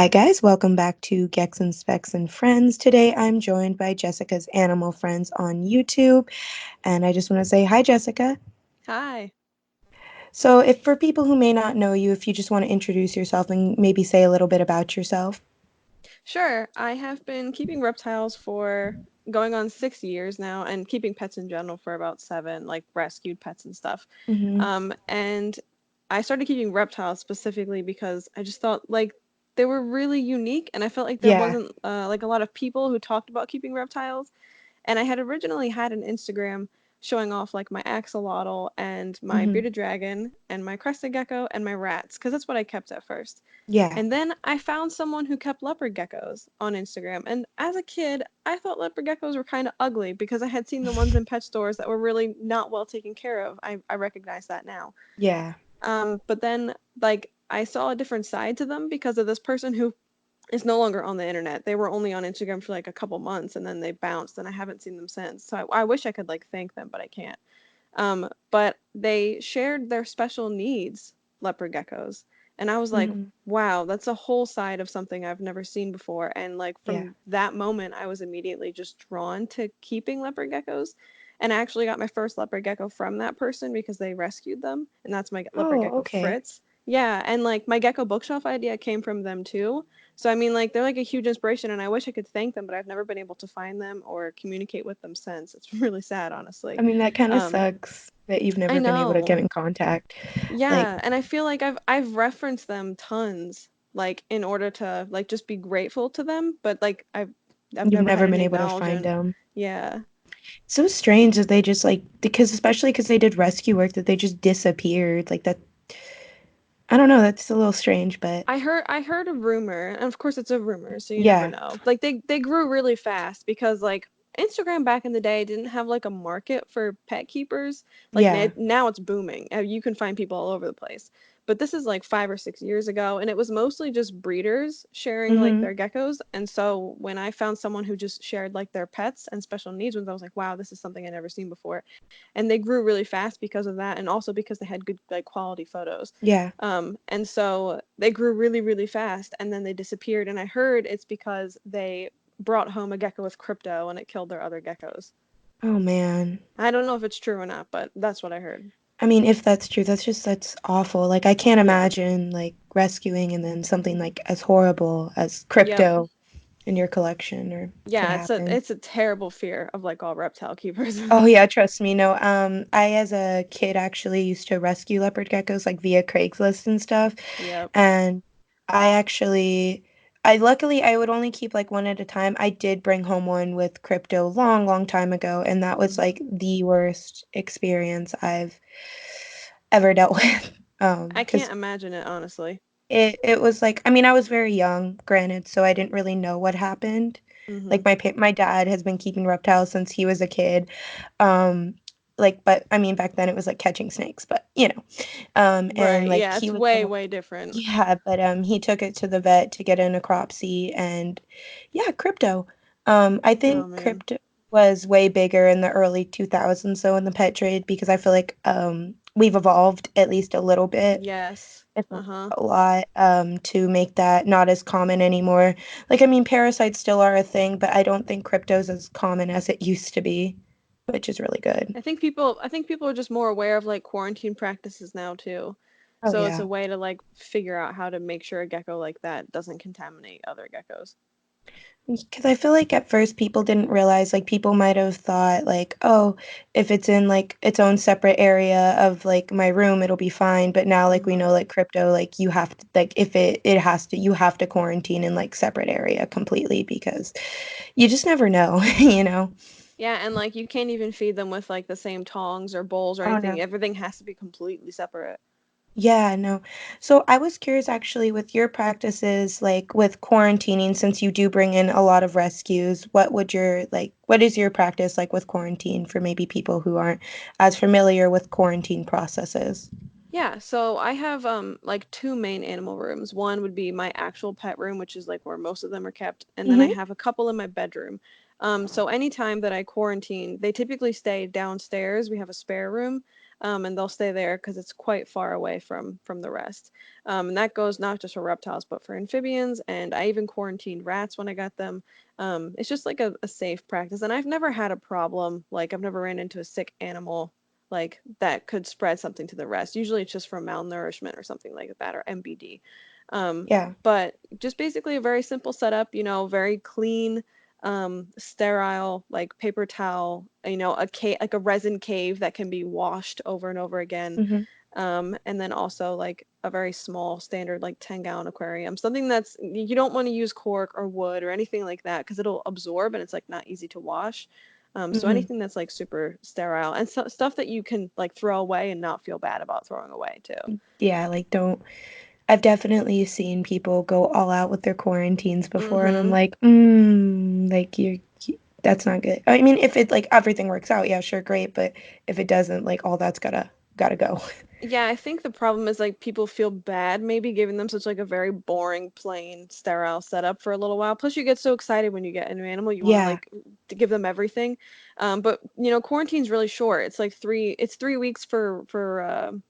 Hi, guys. Welcome back to Gex and Specs and Friends. Today I'm joined by Jessica's Animal Friends on YouTube. And I just want to say hi, Jessica. Hi. So, if for people who may not know you, if you just want to introduce yourself and maybe say a little bit about yourself. Sure, I have been keeping reptiles for going on 6 years now and keeping pets in general for about seven, like rescued pets and stuff. Hmm. And I started keeping reptiles specifically because I just thought like they were really unique and I felt like there Yeah. wasn't like a lot of people who talked about keeping reptiles. And I had originally had an Instagram showing off like my axolotl and my Hmm. bearded dragon and my crested gecko and my rats because that's what I kept at first. Yeah. And then I found someone who kept leopard geckos on Instagram. And as a kid, I thought leopard geckos were kind of ugly because I had seen the ones in pet stores that were really not well taken care of. I recognize that now. Yeah. But then, like, I saw a different side to them because of this person who is no longer on the internet. They were only on Instagram for like a couple months and then they bounced, and I haven't seen them since. So I wish I could, like, thank them, but I can't. But they shared their special needs leopard geckos. And I was like, Hmm. wow, that's a whole side of something I've never seen before. And like Yeah. from that moment, I was immediately just drawn to keeping leopard geckos. And I actually got my first leopard gecko from that person because they rescued them. And that's my leopard Oh, gecko okay. Fritz. Yeah, and like my gecko bookshelf idea came from them too. So I mean, like they're like a huge inspiration, and I wish I could thank them, but I've never been able to find them or communicate with them since. It's really sad, I honestly. mean, that kind of Um, sucks that you've I never been able to get know. in contact. Like, Yeah, and I feel like I've referenced them tons, like in order to like just be grateful to them, but like I've you've never had never been any able to find acknowledgement. them. Yeah. So strange that they just like because especially because they did rescue work that they just disappeared like that. I don't know, that's a little strange, but I heard a rumor, and of course it's a rumor, so you never yeah. know. Like they grew really fast because like Instagram back in the day didn't have like a market for pet keepers. Like Yeah. now it's booming. You can find people all over the place. But this is like 5 or 6 years ago, and it was mostly just breeders sharing like Mhm. their geckos. And so when I found someone who just shared like their pets and special needs ones, I was like, wow, this is something I'd never seen before. And they grew really fast because of that, and also because they had good like quality photos. Yeah. And so they grew really, really fast and then they disappeared. And I heard it's because they brought home a gecko with crypto and it killed their other geckos. Oh man. I don't know if it's true or not, but that's what I heard. I mean, if that's true, that's awful. Like I can't Yeah. imagine like rescuing and then something like as horrible as Yep. crypto in your collection or could Yeah, happen. it's a terrible fear of like all reptile keepers. Oh yeah, trust me. No, I as a kid actually used to rescue leopard geckos like via Craigslist and stuff. Yep. And I actually I luckily I would only keep like one at a time. I did bring home one with crypto long, long time ago, and that was like Hmm. the worst experience I've ever dealt with. I Because can't imagine it, honestly. it was like I mean I was very young, granted, so I didn't really know what happened. Hmm. Like my dad has been keeping reptiles since he was a kid. Um, like but I mean back then it was like catching snakes, but you know. And Right. like Yeah, he it's was way, gonna way different. yeah, but he took it to the vet to get a necropsy and yeah, crypto. I Oh, think man. crypto was way bigger in the early 2000s so in the pet trade because I feel like we've evolved at least a little bit, Yes. if not Uh-huh. a lot, to make that not as common anymore. Like I mean parasites still are a thing, but I don't think crypto's as common as it used to be, which is really good. I think people are just more aware of like quarantine practices now too. Oh So it's yeah. a way to like figure out how to make sure a gecko like that doesn't contaminate other geckos. Because I feel like at first people didn't realize, like, people might have thought, like, oh, if it's in, like, its own separate area of, like, my room, it'll be fine. But now, like, we Hmm. know, like, crypto, like, you have to, like, if it has to, you have to quarantine in, like, separate area completely because you just never know, you know? Yeah, and like you can't even feed them with like the same tongs or bowls or Oh, anything. no. Everything has to be completely separate. Yeah, no. So I was curious actually with your practices, like with quarantining, since you do bring in a lot of rescues, what is your practice like with quarantine for maybe people who aren't as familiar with quarantine processes? Yeah, so I have like two main animal rooms. One would be my actual pet room, which is like where most of them are kept, and then I Mm-hmm. have a couple in my bedroom. So anytime that I quarantine, they typically stay downstairs. We have a spare room. and they'll stay there because it's quite far away from the rest. And that goes not just for reptiles, but for amphibians. And I even quarantined rats when I got them. It's just like a safe practice. And I've never had a problem. Like I've never ran into a sick animal like that could spread something to the rest. Usually it's just from malnourishment or something like that or MBD. Um, Yeah. but just basically a very simple setup, very clean, sterile, like paper towel, a cave, like a resin cave that can be washed over and over again. Hmm. And then also like a very small standard like 10-gallon aquarium, something that's you don't want to use cork or wood or anything like that because it'll absorb and it's like not easy to wash. So Hmm. anything that's like super sterile and stuff that you can like throw away and not feel bad about throwing away too. Yeah, like don't I've definitely seen people go all out with their quarantines before, and I'm Mm-hmm. like, like that's not good. I mean, if it like everything works out, yeah, sure, great, but if it doesn't, like all that's gotta go. Yeah, I think the problem is like people feel bad maybe giving them such like a very boring, plain, sterile setup for a little while. Plus, you get so excited when you get a new animal, you want to Yeah, like to give them everything. But quarantine's really short. It's like it's 3 weeks for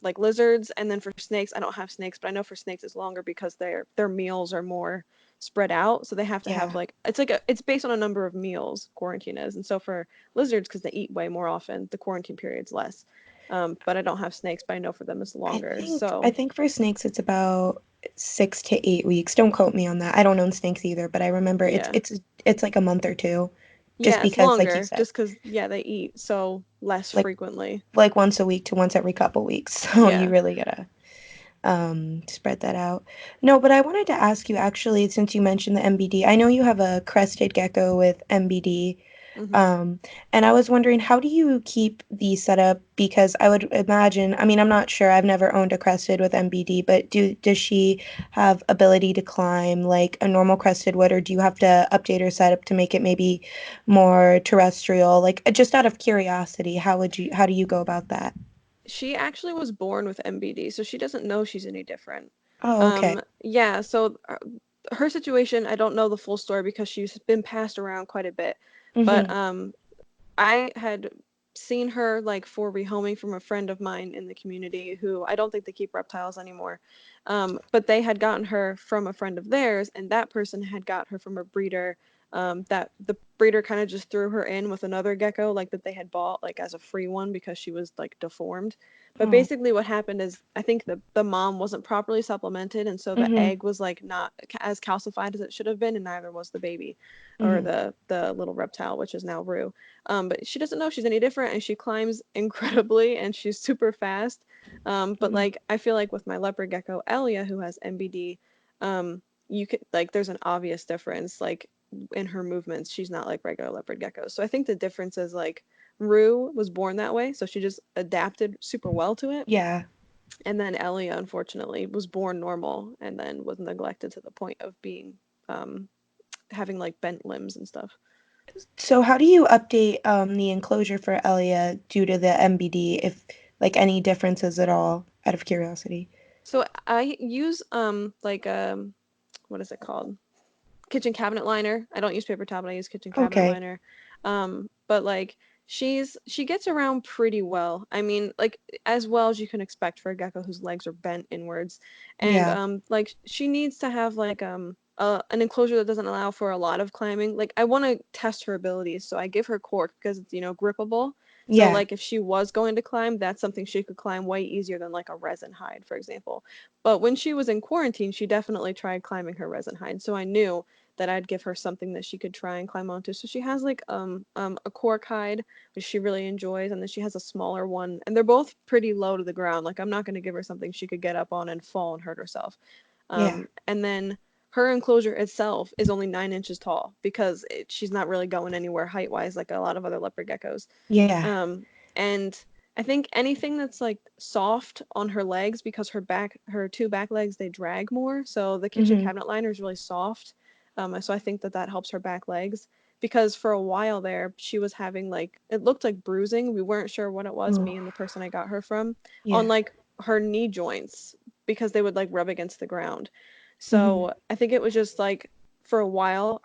like lizards, and then for snakes, I don't have snakes, but I know for snakes it's longer because their meals are more spread out, so they have to have yeah. like it's based on a number of meals quarantine is, and so for lizards because they eat way more often, the quarantine period's less. But I don't have snakes, but I know for them it's I longer. think I So think for snakes it's about 6 to 8 weeks. Don't quote me on that. I don't own snakes either, but I remember it's yeah, it's it's like a month or two, just yeah, it's because, like you longer said, just because yeah they eat so less like frequently. like once a week to once every couple weeks. So you Yeah. really gotta spread that out. No, but I wanted to ask you actually, since you mentioned the MBD, I know you have a crested gecko with MBD. Hmm. Um, and I was wondering, how do you keep the setup? Because I would imagine, I mean, I'm not sure, I've never owned a crested with MBD, but does she have ability to climb like a normal crested would, or do you have to update her setup to make it maybe more terrestrial? Like just out of curiosity, how do you go about that? She actually was born with MBD, so she doesn't know she's any different. Oh, okay. Yeah, so her situation, I don't know the full story because she's been passed around quite a bit. But Mm-hmm. I had seen her like for rehoming from a friend of mine in the community who I don't think they keep reptiles anymore. But they had gotten her from a friend of theirs, and that person had got her from a breeder. That the breeder kind of just threw her in with another gecko, like that they had bought like as a free one because she was like deformed. But Oh. basically, what happened is I think the mom wasn't properly supplemented, and so the Mm-hmm. egg was like not as calcified as it should have been, and neither was the baby, or Mm-hmm. the little reptile, which is now Rue. But she doesn't know she's any different, and she climbs incredibly, and she's super fast. But Mm-hmm. like I feel like with my leopard gecko Elia, who has MBD, you could like there's an obvious difference like in her movements. She's not like regular leopard geckos. So I think the difference is like Rue was born that way, so she just adapted super well to it. Yeah. And then Elia, unfortunately, was born normal and then was neglected to the point of being um, having like bent limbs and stuff. So how do you update the enclosure for Elia due to the MBD, if like any differences at all, out of curiosity? So I use like what is it called? Kitchen cabinet liner. I don't use paper towel, but I use kitchen cabinet Okay. liner. But like she gets around pretty well. I mean, like as well as you can expect for a gecko whose legs are bent inwards, and Yeah. like she needs to have like an enclosure that doesn't allow for a lot of climbing. Like I want to test her abilities, so I give her cork because it's grippable. So Yeah. like if she was going to climb, that's something she could climb way easier than like a resin hide, for example. But when she was in quarantine, she definitely tried climbing her resin hide. So I knew that I'd give her something that she could try and climb onto. So she has like a cork hide, which she really enjoys, and then she has a smaller one, and they're both pretty low to the ground. Like I'm not going to give her something she could get up on and fall and hurt herself. Yeah. And then her enclosure itself is only 9 inches tall because she's not really going anywhere height wise like a lot of other leopard geckos. Yeah. Um, and I think anything that's like soft on her legs because her two back legs, they drag more. So the kitchen Mm-hmm. cabinet liner is really soft. So I think that that helps her back legs because for a while there, she was having like, it looked like bruising. We weren't sure what it was, Oh. me and the person I got her from, on Yeah. like her knee joints because they would like rub against the ground. Mm-hmm. So I think it was just like for a while,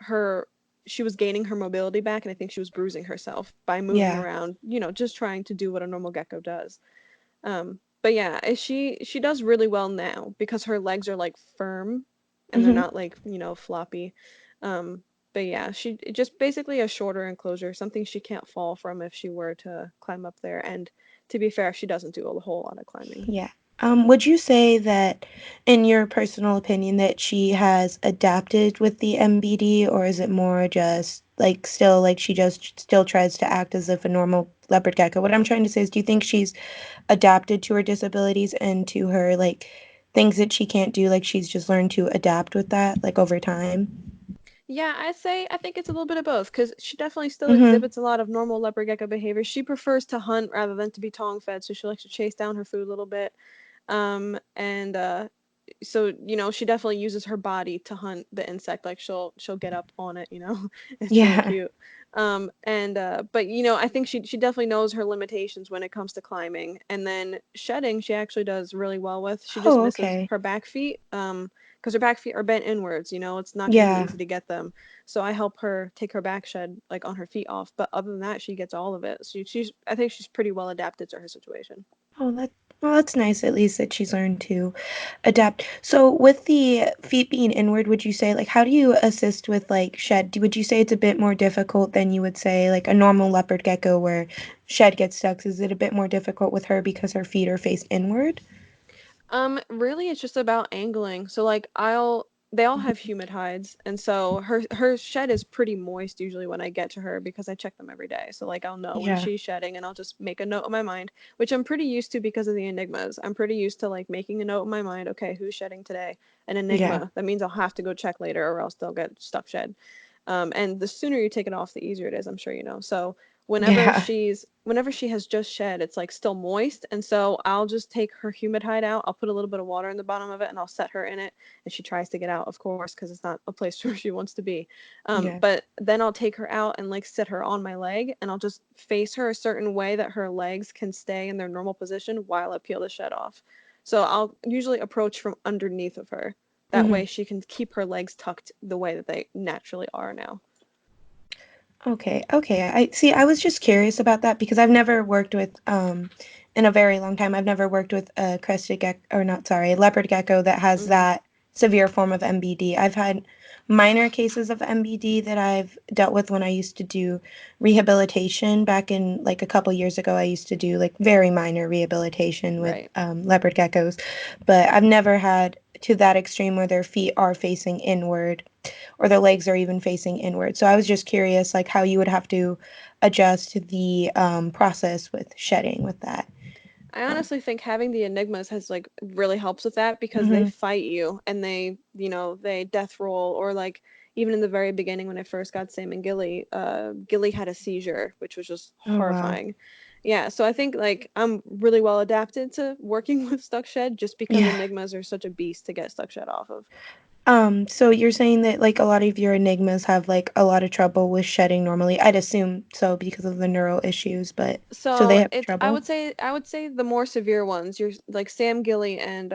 she was gaining her mobility back, and I think she was bruising herself by moving Yeah. around, just trying to do what a normal gecko does. But yeah, she does really well now because her legs are like firm and they're Hmm. not like, floppy. Um, but yeah, she just basically a shorter enclosure, something she can't fall from if she were to climb up there. And to be fair, she doesn't do a whole lot of climbing. Yeah. Would you say that, in your personal opinion, that she has adapted with the MBD, or is it more just like still like she just still tries to act as if a normal leopard gecko? What I'm trying to say is, do you think she's adapted to her disabilities and to her like things that she can't do, like she's just learned to adapt with that like over time? Yeah, I think it's a little bit of both because she definitely still Mm-hmm. exhibits a lot of normal leopard gecko behavior. She prefers to hunt rather than to be tongue fed, so she likes to chase down her food a little bit. And so she definitely uses her body to hunt the insect. Like she'll get up on it. It's really Yeah. cute. And But I think she definitely knows her limitations when it comes to climbing. And then shedding she actually does really well with. She just Oh, misses okay. her back feet because her back feet are bent inwards. It's not going to be Yeah. easy to get them. So I help her take her back shed like on her feet off. But other than that, she gets all of it. She's I think she's pretty well adapted to her situation. Oh, that's nice at least that she's learned to adapt. So with the feet being inward, would you say like how do you assist with like shed? Would you say it's a bit more difficult than you would say like a normal leopard gecko where shed gets stuck? Is it a bit more difficult with her because her feet are faced inward? Really it's just about angling. So like they all have Mhm. humid hides, and so her shed is pretty moist usually when I get to her because I check them every day. So like I'll know when Yeah. she's shedding and I'll just make a note in my mind, which I'm pretty used to because of the enigmas. I'm pretty used to like making a note in my mind, okay, who's shedding today? An Yeah. enigma. That means I'll have to go check later or else they'll get stuck shed. And the sooner you take it off, the easier it is, I'm sure you know. So Yeah. whenever she has just shed, it's like still moist, and so I'll just take her humid hide out. I'll put a little bit of water in the bottom of it, and I'll set her in it, and she tries to get out, of course, because it's not a place where she wants to be. Yeah. But then I'll take her out and like sit her on my leg, and I'll just face her a certain way that her legs can stay in their normal position while I peel the shed off. So I'll usually approach from underneath of her. That Hmm. way she can keep her legs tucked the way that they naturally are now. Okay, okay. I see. I was just curious about that because I've never worked with, in a very long time, I've never worked with a crested gecko, or not, sorry, leopard gecko that has Hmm. that severe form of MBD. I've had minor cases of MBD that I've dealt with when I used to do rehabilitation back in like a couple years ago. I used to do like very minor rehabilitation with Right. leopard geckos, but I've never had to that extreme where their feet are facing inward or their legs are even facing inward. So I was just curious, like how you would have to adjust the process with shedding with that. I Um, honestly think having the enigmas has like really helps with that because they hmm. fight you and they death roll or like even in the very beginning when I first got Sam and Gilly, Gilly had a seizure, which was just Oh wow. horrifying. Yeah, so I think like I'm really well adapted to working with stuck shed just because Yeah. enigmas are such a beast to get stuck shed off of. So you're saying that like a lot of your enigmas have like a lot of trouble with shedding normally. I'd assume so because of the neural issues, but so they So have it's trouble? I would say the more severe ones, you're like Sam, Gilly, and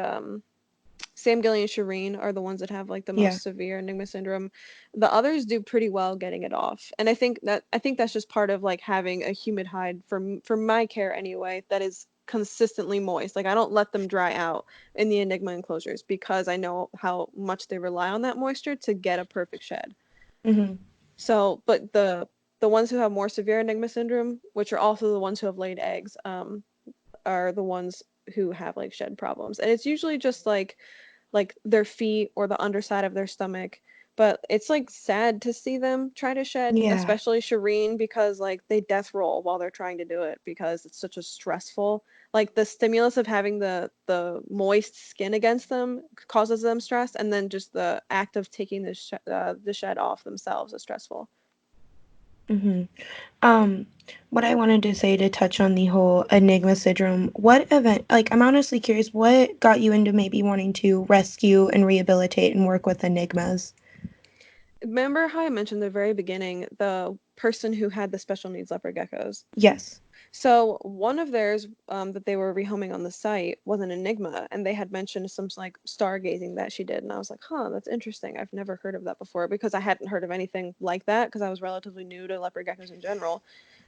Shireen are the ones that have like the Yeah. most severe Enigma syndrome. The others do pretty well getting it off, and I think that's just part of like having a humid hide for my care anyway. That is consistently moist. Like I don't let them dry out in the Enigma enclosures because I know how much they rely on that moisture to get a perfect shed. Hmm. So, but the ones who have more severe Enigma syndrome, which are also the ones who have laid eggs, are the ones who have like shed problems, and it's usually just like their feet or the underside of their stomach. But it's like sad to see them try to shed, Yeah. especially Shireen, because like they death roll while they're trying to do it because it's such a stressful like the stimulus of having the moist skin against them causes them stress, and then just the act of taking the shed off themselves is stressful. Hmm. Um, what I wanted to say to touch on the whole Enigma syndrome, what event, like, I'm honestly curious, what got you into maybe wanting to rescue and rehabilitate and work with Enigmas? Remember how I mentioned at the very beginning the person who had the special needs leopard geckos? Yes. So one of theirs that they were rehoming on the site was an enigma, and they had mentioned some like stargazing that she did, and I was like, huh, that's interesting. I've never heard of that before because I hadn't heard of anything like that because I was relatively new to leopard geckos in general.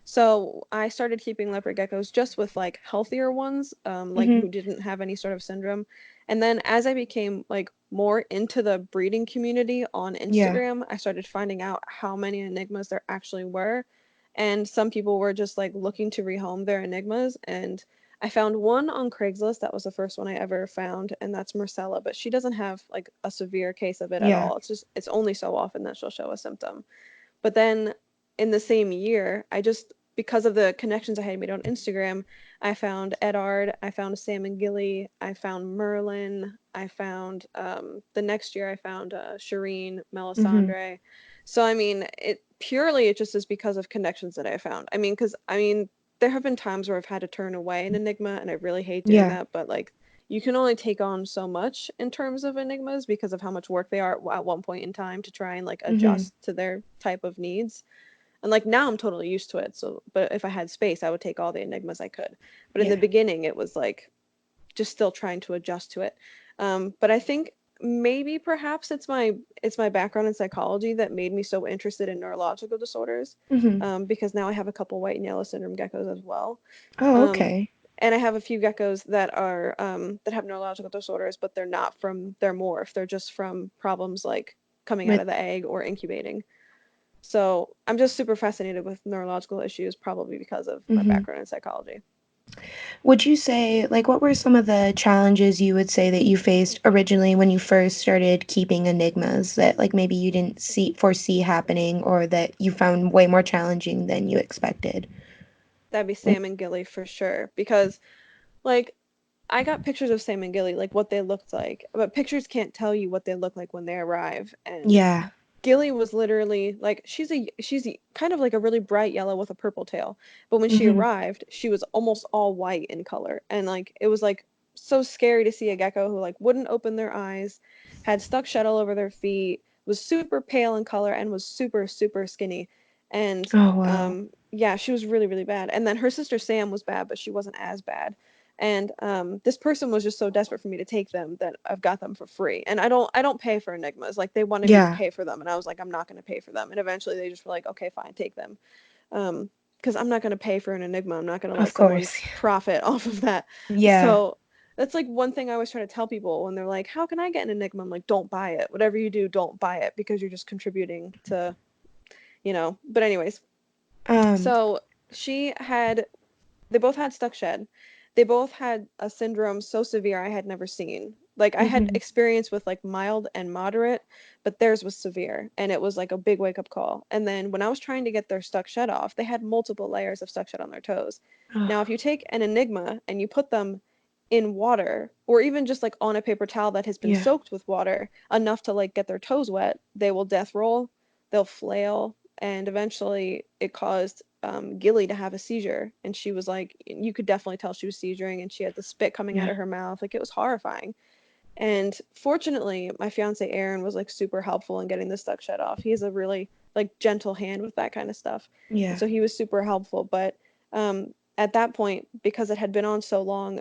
So I started keeping leopard geckos just with like healthier ones, like Mhm. who didn't have any sort of syndrome. And then as I became like more into the breeding community on Yeah. Instagram, I started finding out how many enigmas there actually were. And some people were just like looking to rehome their enigmas. And I found one on Craigslist. That was the first one I ever found, and that's Marcella, but she doesn't have like a severe case of it at Yeah. all. It's only so often that she'll show a symptom. But then in the same year, I just, because of the connections I had made on Instagram, I found Edard, I found Sam and Gilly, I found Merlin, I found the next year I found Shireen, Mhm. Melisandre. So I mean, it just is because of connections that I found. I mean, because I mean, there have been times where I've had to turn away an enigma, and I really hate doing Yeah. that. But like, you can only take on so much in terms of enigmas because of how much work they are at one point in time to try and like Mhm. adjust to their type of needs. And like now I'm totally used to it. So, but if I had space, I would take all the enigmas I could. But in the Yeah. beginning, it was like just still trying to adjust to it. But I think maybe perhaps it's my background in psychology that made me so interested in neurological disorders. Mhm. Because now I have a couple white and yellow syndrome geckos as well. Oh, Um, okay. and I have a few geckos that are that have neurological disorders, but they're not from their morph. They're just from problems like coming out With of the egg or incubating. So I'm just super fascinated with neurological issues, probably because of my mhm. background in psychology. Would you say, like, what were some of the challenges you would say that you faced originally when you first started keeping enigmas that, like, maybe you didn't foresee happening or that you found way more challenging than you expected? That'd be Like, Sam and Gilly for sure, because like I got pictures of Sam and Gilly, like what they looked like, but pictures can't tell you what they look like when they arrive. And yeah. Gilly was literally like kind of like a really bright yellow with a purple tail. But when she Mhm. arrived, she was almost all white in color. And like it was like so scary to see a gecko who like wouldn't open their eyes, had stuck shed all over their feet, was super pale in color and was super, super skinny. And Oh, wow. yeah, she was really, really bad. And then her sister Sam was bad, but she wasn't as bad. And this person was just so desperate for me to take them that I've got them for free. And I don't pay for enigmas. Like they wanted me to Yeah, pay for them, and I was like, I'm not going to pay for them. And eventually they just were like, okay, fine, take them. Because I'm not going to pay for an enigma. I'm not going to of let course. someone profit off of that. Yeah. So that's like one thing I always try to tell people when they're like, how can I get an enigma? I'm like, don't buy it. Whatever you do, don't buy it because you're just contributing to, But anyways, Um, so she had they both had stuck shed. They both had a syndrome so severe I had never seen. Like I had mhm. experience with like mild and moderate, but theirs was severe and it was like a big wake up call. And then when I was trying to get their stuck shed off, they had multiple layers of stuck shed on their toes. Now, if Oh, you take an enigma and you put them in water or even just like on a paper towel that has been yeah. soaked with water enough to like get their toes wet, they will death roll, they'll flail, and eventually it caused Gilly to have a seizure. And she was like, you could definitely tell she was seizuring, and she had the spit coming out Yeah. of her mouth. Like it was horrifying. And fortunately, my fiance Aaron was like super helpful in getting the stuck shed off. He has a really like gentle hand with that kind of stuff, and Yeah. so he was super helpful. But at that point, because it had been on so long,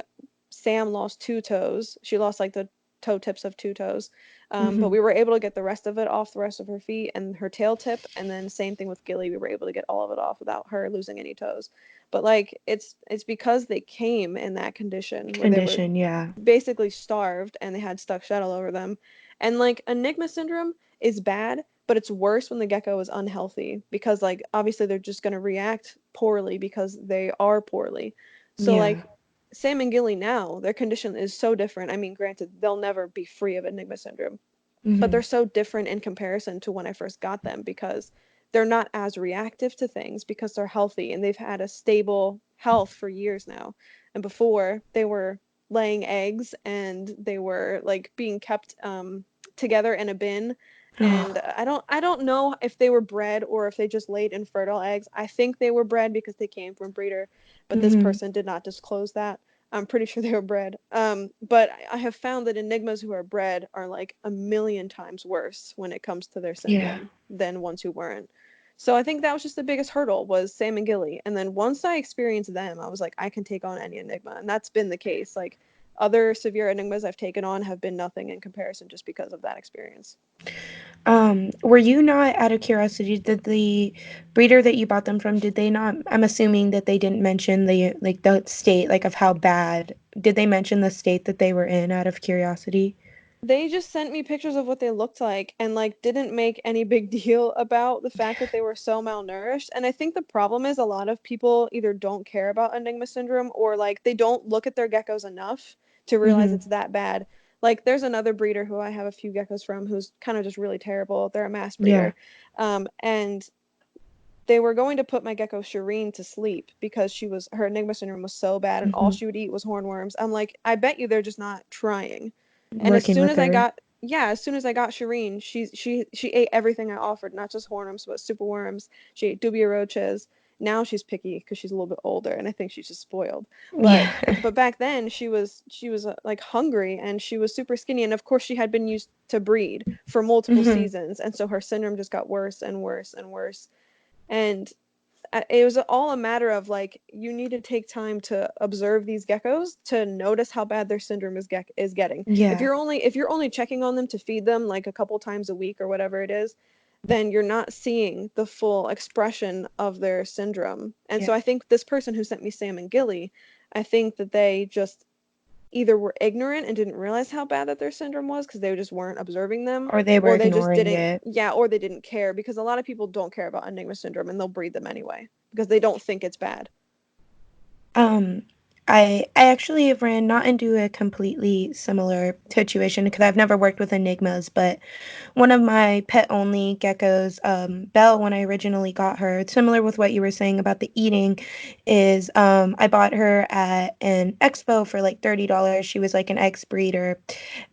Sam lost two toes. She lost like the toe tips of two toes, but Mhm. we were able to get the rest of it off the rest of her feet and her tail tip. And then same thing with Gilly, we were able to get all of it off without her losing any toes. But like it's because they came in that condition where they were Condition, yeah. basically starved and they had stuck shut all over them. And like Enigma syndrome is bad, but it's worse when the gecko is unhealthy because like obviously they're just going to react poorly because they are poorly. So Yeah. like Sam and Gilly now, their condition is so different. I mean, granted, they'll never be free of Enigma syndrome, but they're Mhm. so different in comparison to when I first got them because they're not as reactive to things because they're healthy and they've had a stable health for years now. And before, they were laying eggs and they were like being kept together in a bin. And Oh. I don't know if they were bred or if they just laid infertile eggs. I think they were bred because they came from breeder, but this Mhm. person did not disclose that. I'm pretty sure they were bred. But I have found that enigmas who are bred are like a million times worse when it comes to their Yeah. syndrome than ones who weren't. So I think that was just the biggest hurdle was Sam and Gilly. And then once I experienced them, I was like, I can take on any enigma, and that's been the case. Like other severe enigmas I've taken on have been nothing in comparison just because of that experience. Were you not, out of curiosity, did the breeder that you bought them from, did they not, I'm assuming that they didn't mention the, like, the state, like, of how bad, did they mention the state that they were in out of curiosity? They just sent me pictures of what they looked like and like didn't make any big deal about the fact that they were so malnourished. And I think the problem is a lot of people either don't care about Enigma syndrome or like they don't look at their geckos enough to realize Mhm. it's that bad. Like there's another breeder who I have a few geckos from who's kind of just really terrible. They're a mass Yeah. breeder. And they were going to put my gecko Shireen to sleep because her Enigma syndrome was so bad and all Mhm. she would eat was hornworms. I'm like, I bet you they're just not trying. And as Working soon with as I her. got yeah, as soon as I got Shireen, she ate everything I offered, not just hornworms, but super worms. She ate dubia roaches. Now she's picky because she's a little bit older, and I think she's just spoiled. But Yeah. but back then she was like hungry and she was super skinny, and of course she had been used to breed for multiple Mhm. seasons, and so her syndrome just got worse and worse and worse. And it was all a matter of like you need to take time to observe these geckos to notice how bad their syndrome is getting. If Yeah. you're only checking on them to feed them like a couple times a week or whatever it is, then you're not seeing the full expression of their syndrome. And Yeah. so I think this person who sent me Sam and Gilly, I think that they just either were ignorant and didn't realize how bad that their syndrome was because they just weren't observing them, Or they were or they just ignoring didn't, it. yeah, or they didn't care because a lot of people don't care about Enigma syndrome and they'll breed them anyway because they don't think it's bad. Um, I actually have ran not into a completely similar situation because I've never worked with enigmas, but one of my pet only geckos, Belle, when I originally got her, it's similar with what you were saying about the eating, is I bought her at an expo for like $30. She was like an ex breeder.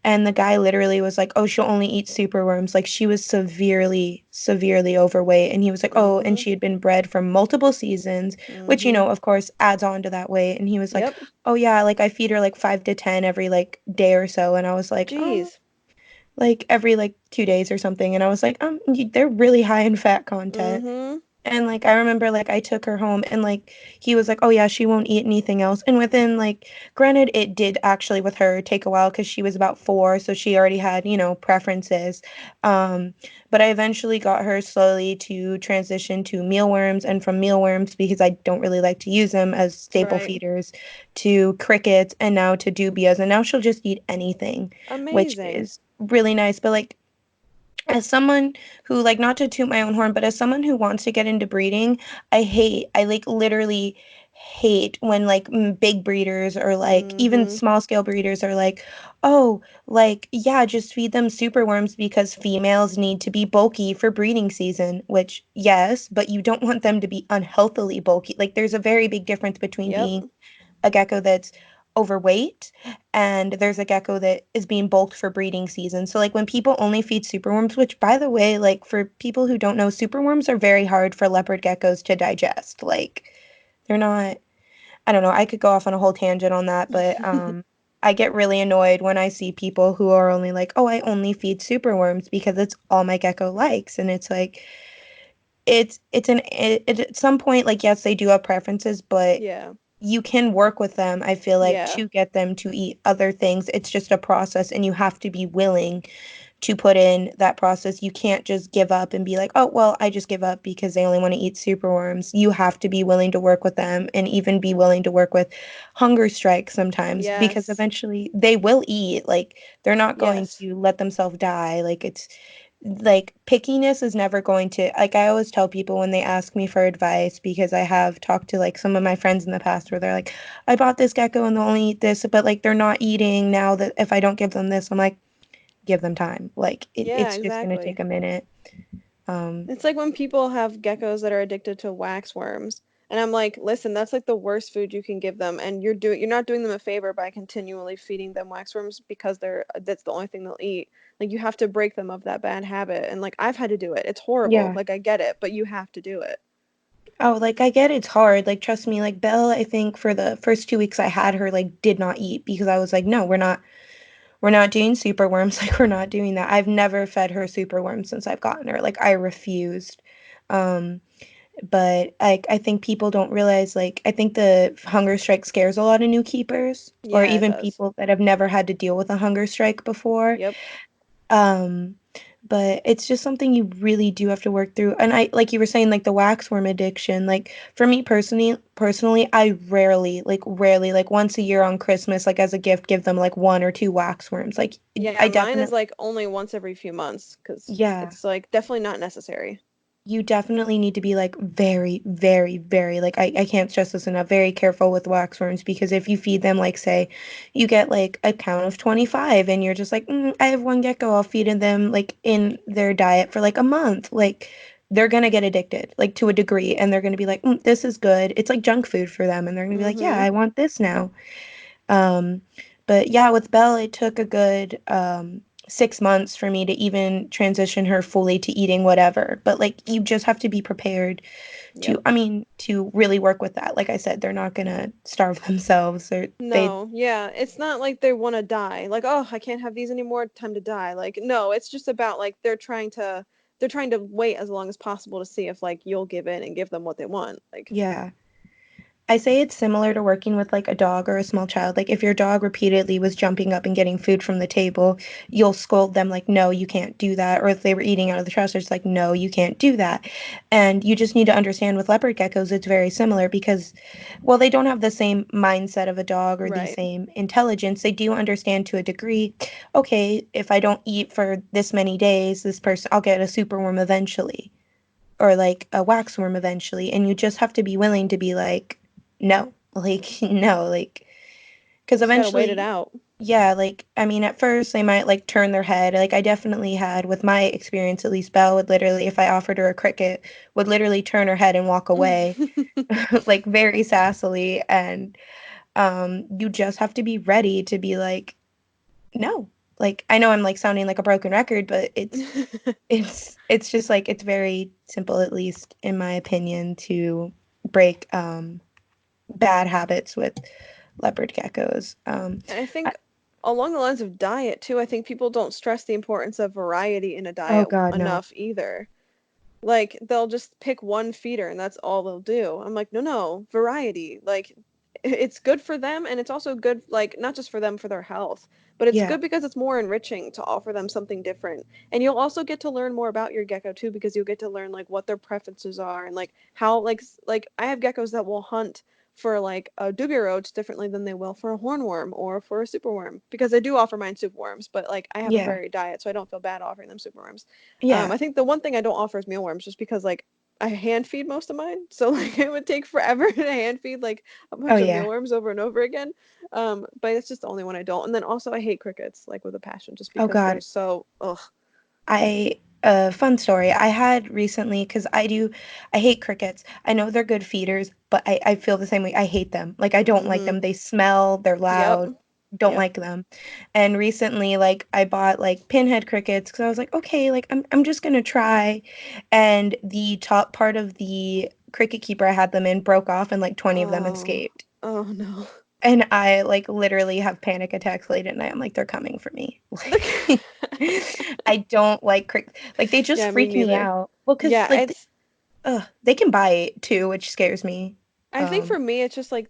And the guy literally was like, oh, she'll only eat super worms. Like she was severely, severely overweight. And he was like, oh, and Mm-hmm. she had been bred for multiple seasons, which, Mm-hmm. of course adds on to that weight. And he was like, Yep. oh, yeah, like I feed her like 5 to 10 every like day or so. And I was like, oh, Jeez. like every like 2 days or something. And I was like, they're really high in fat content. Mm-hmm. And like I remember like I took her home and like he was like, "Oh yeah, she won't eat anything else." And within like granted it did actually with her take a while cuz she was about 4, so she already had, preferences. Um but I eventually got her slowly to transition to mealworms, and from mealworms, because I don't really like to use them as staple Right. feeders, to crickets, and now to dubias, and now she'll just eat anything, which Amazing. is really nice. But like as someone who, like, not to toot my own horn, but as someone who wants to get into breeding, I like literally hate when like big breeders or like even Mm-hmm. small scale breeders are like, oh, like, yeah, just feed them superworms because females need to be bulky for breeding season, which, yes, but you don't want them to be unhealthily bulky. Like, there's a very big difference between Yep. being a gecko that's overweight and there's a gecko that is being bulked for breeding season. So like when people only feed superworms, which by the way, like for people who don't know, superworms are very hard for leopard geckos to digest. Like they're not, I don't know, I could go off on a whole tangent on that, but I get really annoyed when I see people who are only like, "Oh, I only feed superworms because it's all my gecko likes." And it's like at some point, like, yes, they do have preferences, but Yeah. you can work with them, I feel like, Yeah. to get them to eat other things. It's just a process, and you have to be willing to put in that process. You can't just give up and be like, "Oh, well, I just give up because they only want to eat superworms." You have to be willing to work with them and even be willing to work with hunger strikes sometimes because Yes. eventually they will eat. Like, they're not going Yes. to let themselves die. Like, it's like pickiness is never going to, like, I always tell people when they ask me for advice, because I have talked to like some of my friends in the past where they're like, I bought this gecko and they'll only eat this, but like they're not eating now that if I don't give them this. I'm like, give them time. Like Yeah, it's just gonna exactly. take a minute. Um, It's like when people have geckos that are addicted to waxworms. And I'm like, listen, that's like the worst food you can give them, and you're not doing them a favor by continually feeding them waxworms because that's the only thing they'll eat. Like you have to break them of that bad habit. And like I've had to do it. It's horrible. yeah. Like I get it, but you have to do it. Oh, like I get it's hard. Like trust me, like Belle, I think for the first 2 weeks I had her, like did not eat because I was like, no, we're not doing super worms. Like we're not doing that. I've never fed her super worms since I've gotten her. Like I refused. Um, but I think people don't realize, like, I think the hunger strike scares a lot of new keepers or Yeah, it even does. people that have never had to deal with a hunger strike before. Yep. Um, but it's just something you really do have to work through. And I, like you were saying, like the waxworm addiction, like for me personally, I rarely, like once a year on Christmas, like as a gift, give them like one or two waxworms. Like Yeah, I mine is definitely, like only once every few months because yeah. it's like definitely not necessary. You definitely need to be like very, very, very like I can't stress this enough, very careful with waxworms because if you feed them like say you get like a count of 25 and you're just like I have one gecko, I'll feed them like in their diet for like a month, like they're gonna get addicted like to a degree and they're gonna be like this is good, it's like junk food for them and they're gonna be like yeah Mm-hmm. I want this now. um, but yeah, with Belle, it took a good 6 months for me to even transition her fully to eating whatever. But like, you just have to be prepared to, Yep. I mean, to really work with that. Like I said, they're not gonna starve themselves or they, No, yeah, it's not like they want to die. Like, oh, I can't have these anymore, time to die. Like, no, it's just about like they're trying to wait as long as possible to see if like you'll give in and give them what they want. Like, yeah. I say it's similar to working with like a dog or a small child. Like if your dog repeatedly was jumping up and getting food from the table, you'll scold them like, no, you can't do that. Or if they were eating out of the trash, it's like, no, you can't do that. And you just need to understand with leopard geckos, it's very similar because, well, they don't have the same mindset of a dog or the right. same intelligence. They do understand to a degree, okay, if I don't eat for this many days, this person, I'll get a superworm eventually or like a waxworm eventually, and you just have to be willing to be like no, like no, like because Just gotta wait it eventually out. yeah, like I mean at first they might like turn their head, like I definitely had with my experience, at least Belle would literally, if I offered her a cricket, would literally turn her head and walk away like very sassily. And you just have to be ready to be like no, like I know I'm like sounding like a broken record, but it's just like it's very simple, at least in my opinion, to break bad habits with leopard geckos. And I I, think along the lines of diet too, I think people don't stress the importance of variety in a oh diet God, no. enough either. Like they'll just pick one feeder and that's all they'll do. I'm like, no, no, variety. Like it's good for them and it's also good like not just for them for their health, but it's Yeah, good because it's more enriching to offer them something different. And you'll also get to learn more about your gecko too because you'll get to learn like what their preferences are and like how like I have geckos that will hunt for like a dubia roach differently than they will for a hornworm or for a superworm because I do offer mine superworms, but like I have a yeah, varied diet, so I don't feel bad offering them superworms. yeah. I think the one thing I don't offer is mealworms, just because like I hand feed most of mine, so like it would take forever to hand feed like a Oh bunch of yeah. mealworms over and over again. But it's just the only one I don't. And then also I hate crickets like with a passion, just Oh because they're God. so ugh. I a fun story I had recently because I hate crickets. I know they're good feeders, but I feel the same way. I hate them. Like I don't like Mm-hmm. them. They smell, they're Yep. loud. Don't Yep. like them. And recently, like I bought like pinhead crickets because I was like, okay, like I'm just gonna try. And the top part of the cricket keeper I had them in broke off, and like 20 of them Oh. escaped. Oh no. And I like literally have panic attacks late at night. I'm like, they're coming for me. Like, I don't like like they just Yeah, me freak me neither. out. Well, cause Yeah, like it's they can bite too, which scares me. I think Um, for me it's just like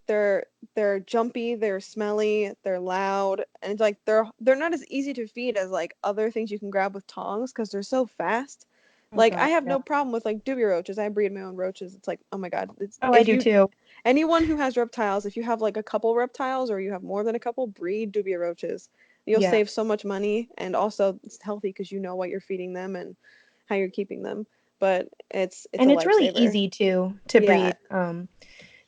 they're jumpy, they're smelly, they're loud, and it's like they're not as easy to feed as like other things you can grab with tongs because they're so fast. oh Like I God, have yeah. no problem with like dubia roaches. I breed my own roaches. It's like, oh my God. It's Oh, I if do you too. anyone who has reptiles, if you have like a couple reptiles or you have more than a couple, breed dubia roaches. You'll Yeah. save so much money and also it's healthy because you know what you're feeding them and how you're keeping them. But it's a And it's really lifesaver. easy too to Yeah. breed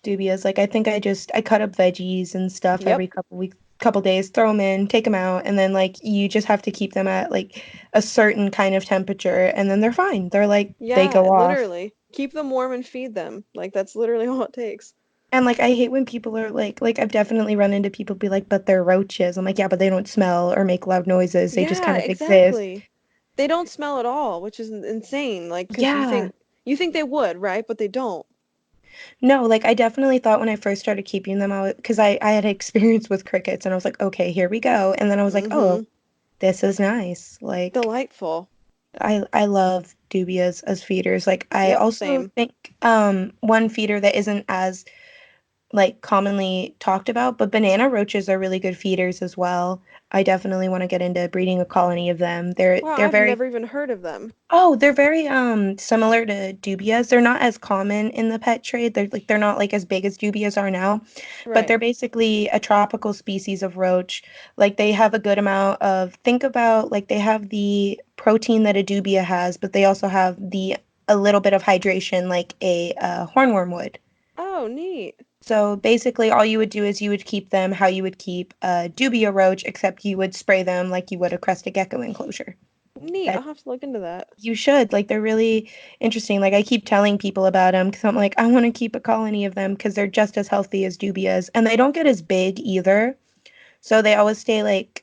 dubias. Like I think I cut up veggies and stuff every Yep. couple weeks, couple days, throw them in, take them out, and then like you just have to keep them at like a certain kind of temperature, and then they're fine. They're like they Yeah, go off. literally. Keep them warm and feed them. Like that's literally all it takes. And like I hate when people are like I've definitely run into people be like, but they're roaches. I'm like, yeah, but they don't smell or make loud noises. They just Yeah, kind of exist. exactly. They don't smell at all, which is insane. Like, 'cause you Yeah. think you think they would, right? But they don't. No, like I definitely thought when I first started keeping them out because I had experience with crickets and I was like, okay, here we go. And then I was like, oh, Mm-hmm. this is nice. Like Delightful. I love dubias as feeders. Like I Yep, also same. think one feeder that isn't as like commonly talked about, but banana roaches are really good feeders as well. I definitely want to get into breeding a colony of them. Wow, They're I've very never even heard of them. Oh, they're very similar to dubias. They're not as common in the pet trade. They're not like as big as dubias are now, but Right. they're basically a tropical species of roach. Like they have a good amount of think about like they have the protein that a dubia has, but they also have the a little bit of hydration like a hornworm would. Oh, neat. So basically, all you would do is you would keep them how you would keep a dubia roach, except you would spray them like you would a crested gecko enclosure. Neat. I'll That have to look into that. you should. Like, they're really interesting. Like, I keep telling people about them because I'm like, I want to keep a colony of them because they're just as healthy as dubias. And they don't get as big either. So they always stay like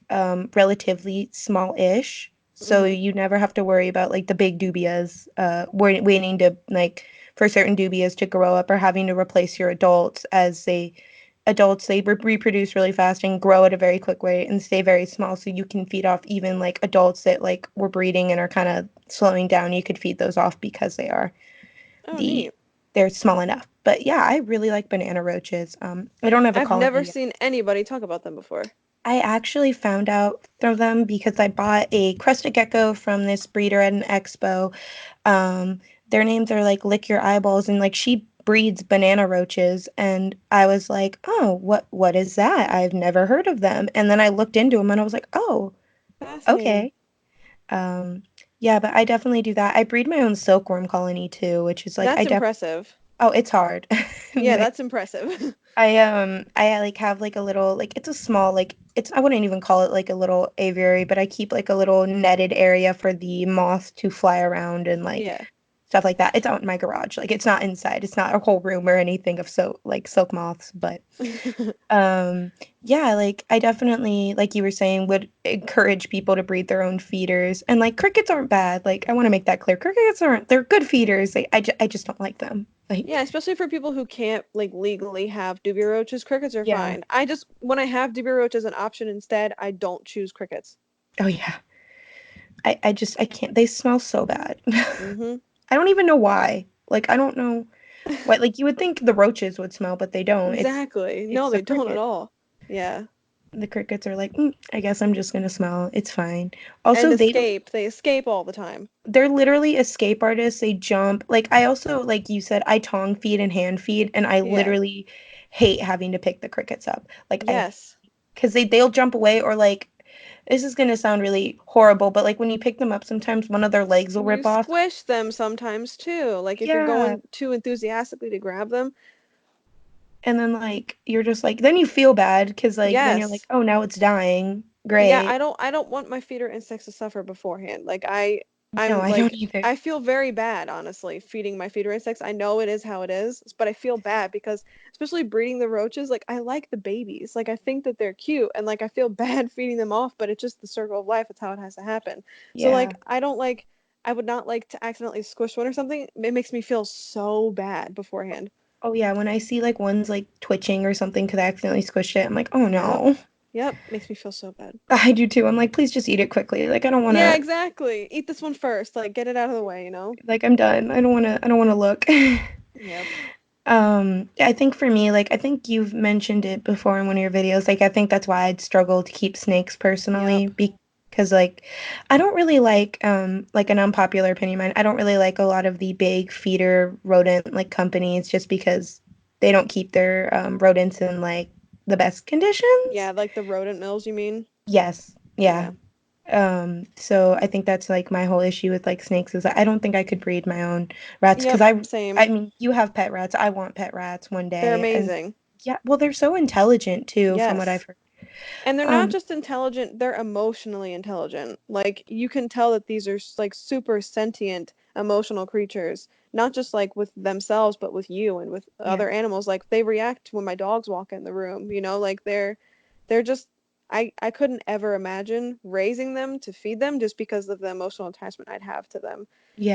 relatively small-ish. So Mm-hmm. you never have to worry about like the big dubias waiting to like for certain dubias to grow up or having to replace your adults as they reproduce really fast and grow at a very quick rate and stay very small so you can feed off even like adults that like were breeding and are kind of slowing down. You could feed those off because Oh, the neat. they're small enough. But yeah, I really like banana roaches. I don't have a I've never colony yet. seen anybody talk about them before. I actually found out through them because I bought a crested gecko from this breeder at an expo. Um, their names are like Lick Your Eyeballs, and like she breeds banana roaches, and I was like, oh, what is that? I've never heard of them. And then I looked into them, and I was like, oh, Fascinating. okay. Um, yeah, but I definitely do that. I breed my own silkworm colony too, which is like That's impressive. oh, it's hard. Yeah, Like that's impressive. I like have like a little like it's a small like it's I wouldn't even call it like a little aviary, but I keep like a little netted area for the moth to fly around and like Yeah. stuff like that. It's out in my garage. Like it's not inside. It's not a whole room or anything of silk moths, but um yeah, like I definitely like you were saying would encourage people to breed their own feeders. And like crickets aren't bad. Like I want to make that clear. Crickets aren't they're good feeders. I just don't like them. Yeah, Like especially for people who can't like legally have dubia roaches, crickets are yeah. fine. I just when I have dubia roach as an option instead, I don't choose crickets. Oh yeah. I just I can't. They smell so bad. Mm-hmm. I don't even know why. Like I don't know why. Like you would think the roaches would smell, but they don't. Exactly. No, It's the they don't at cricket. all. Yeah. The crickets are like, I guess I'm just gonna smell. It's fine. And Also, escape. They escape all the time. they're literally escape artists. They jump. Like I also like you said, I tongue feed and hand feed, and I Yeah. literally hate having to pick the crickets up. Like I Yes. because they'll jump away or like this is gonna sound really horrible, but like when you pick them up, sometimes one of their legs will You rip off. squish them sometimes too. Like if you're Yeah. going too enthusiastically to grab them. And then like you're just like then you feel bad because like then you're like, Yes. oh now it's dying. Yeah, Great. I don't want my feeder insects to suffer beforehand. Like No, I'm I don't like either. I feel very bad honestly feeding my feeder insects. I know it is how it is, but I feel bad because especially breeding the roaches, like I like the babies. Like I think that they're cute and like I feel bad feeding them off, but it's just the circle of life. It's how it has to happen. So Yeah. like I would not like to accidentally squish one or something. It makes me feel so bad beforehand. Oh yeah, when I see like one's like twitching or something because I accidentally squished it, I'm like, oh Yep. no. Yep, makes me feel so bad. I do too. I'm like, please just eat it quickly. Like I don't Yeah, wanna exactly. Eat this one first. Like get it out of the way, you know? like I'm done. I don't wanna look. Yep. I think for me, like I think you've mentioned it before in one of your videos, like I think that's why I'd struggle to keep snakes personally Yep. because like I don't really like an unpopular opinion of mine. I don't really like a lot of the big feeder rodent like companies just because they don't keep their rodents in like the best conditions. Yeah, like the rodent mills, you mean? Yes. Yeah. Yeah. So I think that's like my whole issue with like snakes is that I don't think I could breed my own rats because Yep, I same. mean you have pet rats. I want pet rats one They're day. And amazing. yeah, well they're so intelligent too from what I've Yes. heard. And they're not Um just intelligent, they're emotionally intelligent. Like you can tell that these are like super sentient, emotional creatures, not just like with themselves, but with you and with yeah. other animals. Like they react when my dogs walk in the room, you know, like they're just I couldn't ever imagine raising them to feed them just because of the emotional attachment I'd have to them.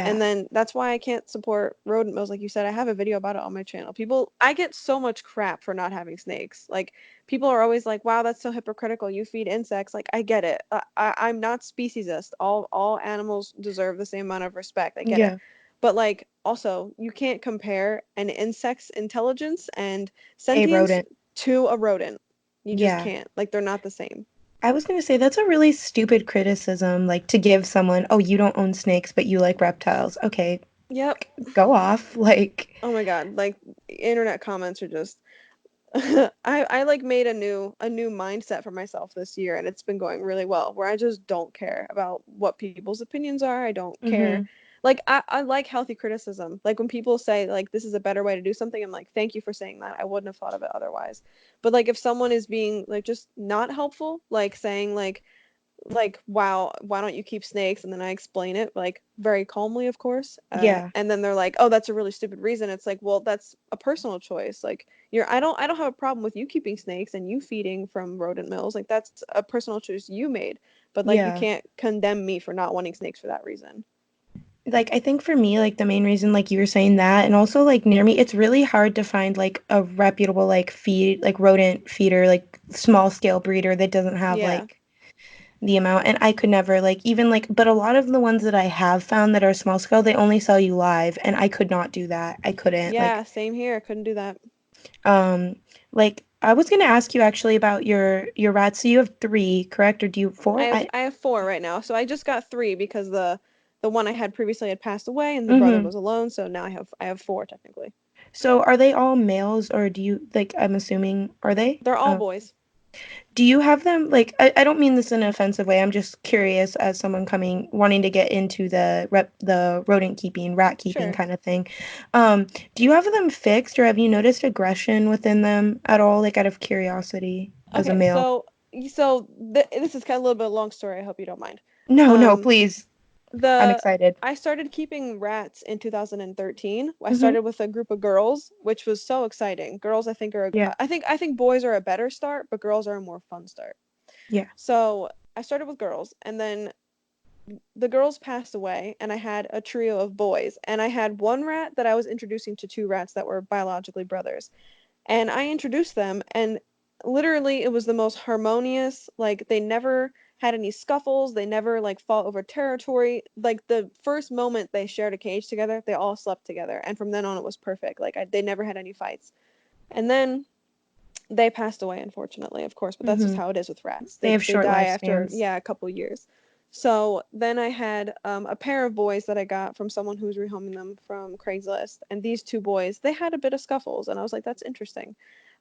And Yeah. then that's why I can't support rodent mills, like you said. I have a video about it on my channel. People, I get so much crap for not having snakes. Like, people are always like, "Wow, that's so hypocritical. You feed insects." Like, I get it. I'm not speciesist. All animals deserve the same amount of respect. I get it. Yeah. But like, also, you can't compare an insect's intelligence and A sentience rodent. to a rodent. You just Yeah. can't. Like, they're not the same. I was gonna say that's a really stupid criticism, like to give someone, oh, you don't own snakes, but you like reptiles. Okay, Yep. go off. Like, Oh my God. Like, internet comments are just I like made a new mindset for myself this year, and it's been going really well, where I just don't care about what people's opinions are. I don't care. mm-hmm. Like, I like healthy criticism. Like, when people say like this is a better way to do something, I'm like, thank you for saying that. I wouldn't have thought of it otherwise. But like, if someone is being like just not helpful, like saying like, wow, why don't you keep snakes? And then I explain it, like, very calmly, of course. Yeah. And then they're like, oh, that's a really stupid reason. It's like, well, that's a personal choice. Like, I don't have a problem with you keeping snakes and you feeding from rodent mills. Like, that's a personal choice you made. But like, you Yeah. can't condemn me for not wanting snakes for that reason. Like I think for me, like the main reason, like you were saying that, and also like near me, it's really hard to find like a reputable like feed, like rodent feeder, like small scale breeder that doesn't have Yeah. like the amount. And I could never like even like, but a lot of the ones that I have found that are small scale, they only sell you live, and I could not do that. I couldn't like, Yeah, same here. I couldn't do that. um, like I was gonna ask you actually about your rats. So you have three, correct? Or do you have I four? have I have four right now. So I just got three because the one I had previously had passed away and the brother Mm-hmm. was alone, so now I have four technically. So are they all males, or do you like? I'm assuming are they? They're all boys. Do you have them like I don't mean this in an offensive way. I'm just curious as someone coming wanting to get into the rodent keeping, rat keeping Sure. kind of thing. Um, do you have them fixed or have you noticed aggression within them at all, like out of curiosity as a Okay, male? this is kind of a little bit of a long story. I hope you don't mind. No, no, Um, please. I'm the excited. I started keeping rats in 2013. I Mm-hmm. started with a group of girls, which was so exciting. Girls, I think Yeah. I think boys are a better start, but girls are a more fun start. Yeah. So I started with girls, and then the girls passed away, and I had a trio of boys. And I had one rat that I was introducing to two rats that were biologically brothers. And I introduced them, and literally it was the most harmonious. Like, they never had any scuffles, they never like fought over territory. Like, the first moment they shared a cage together, they all slept together, and from then on it was perfect. Like, they never had any fights. And then they passed away, unfortunately, of course, but that's just Mm-hmm. how it is with rats. They they have they short die after, lifespans. yeah, a couple years. So then I had a pair of boys that I got from someone who was rehoming them from Craigslist, and these two boys, they had a bit of scuffles, and I was like, that's interesting.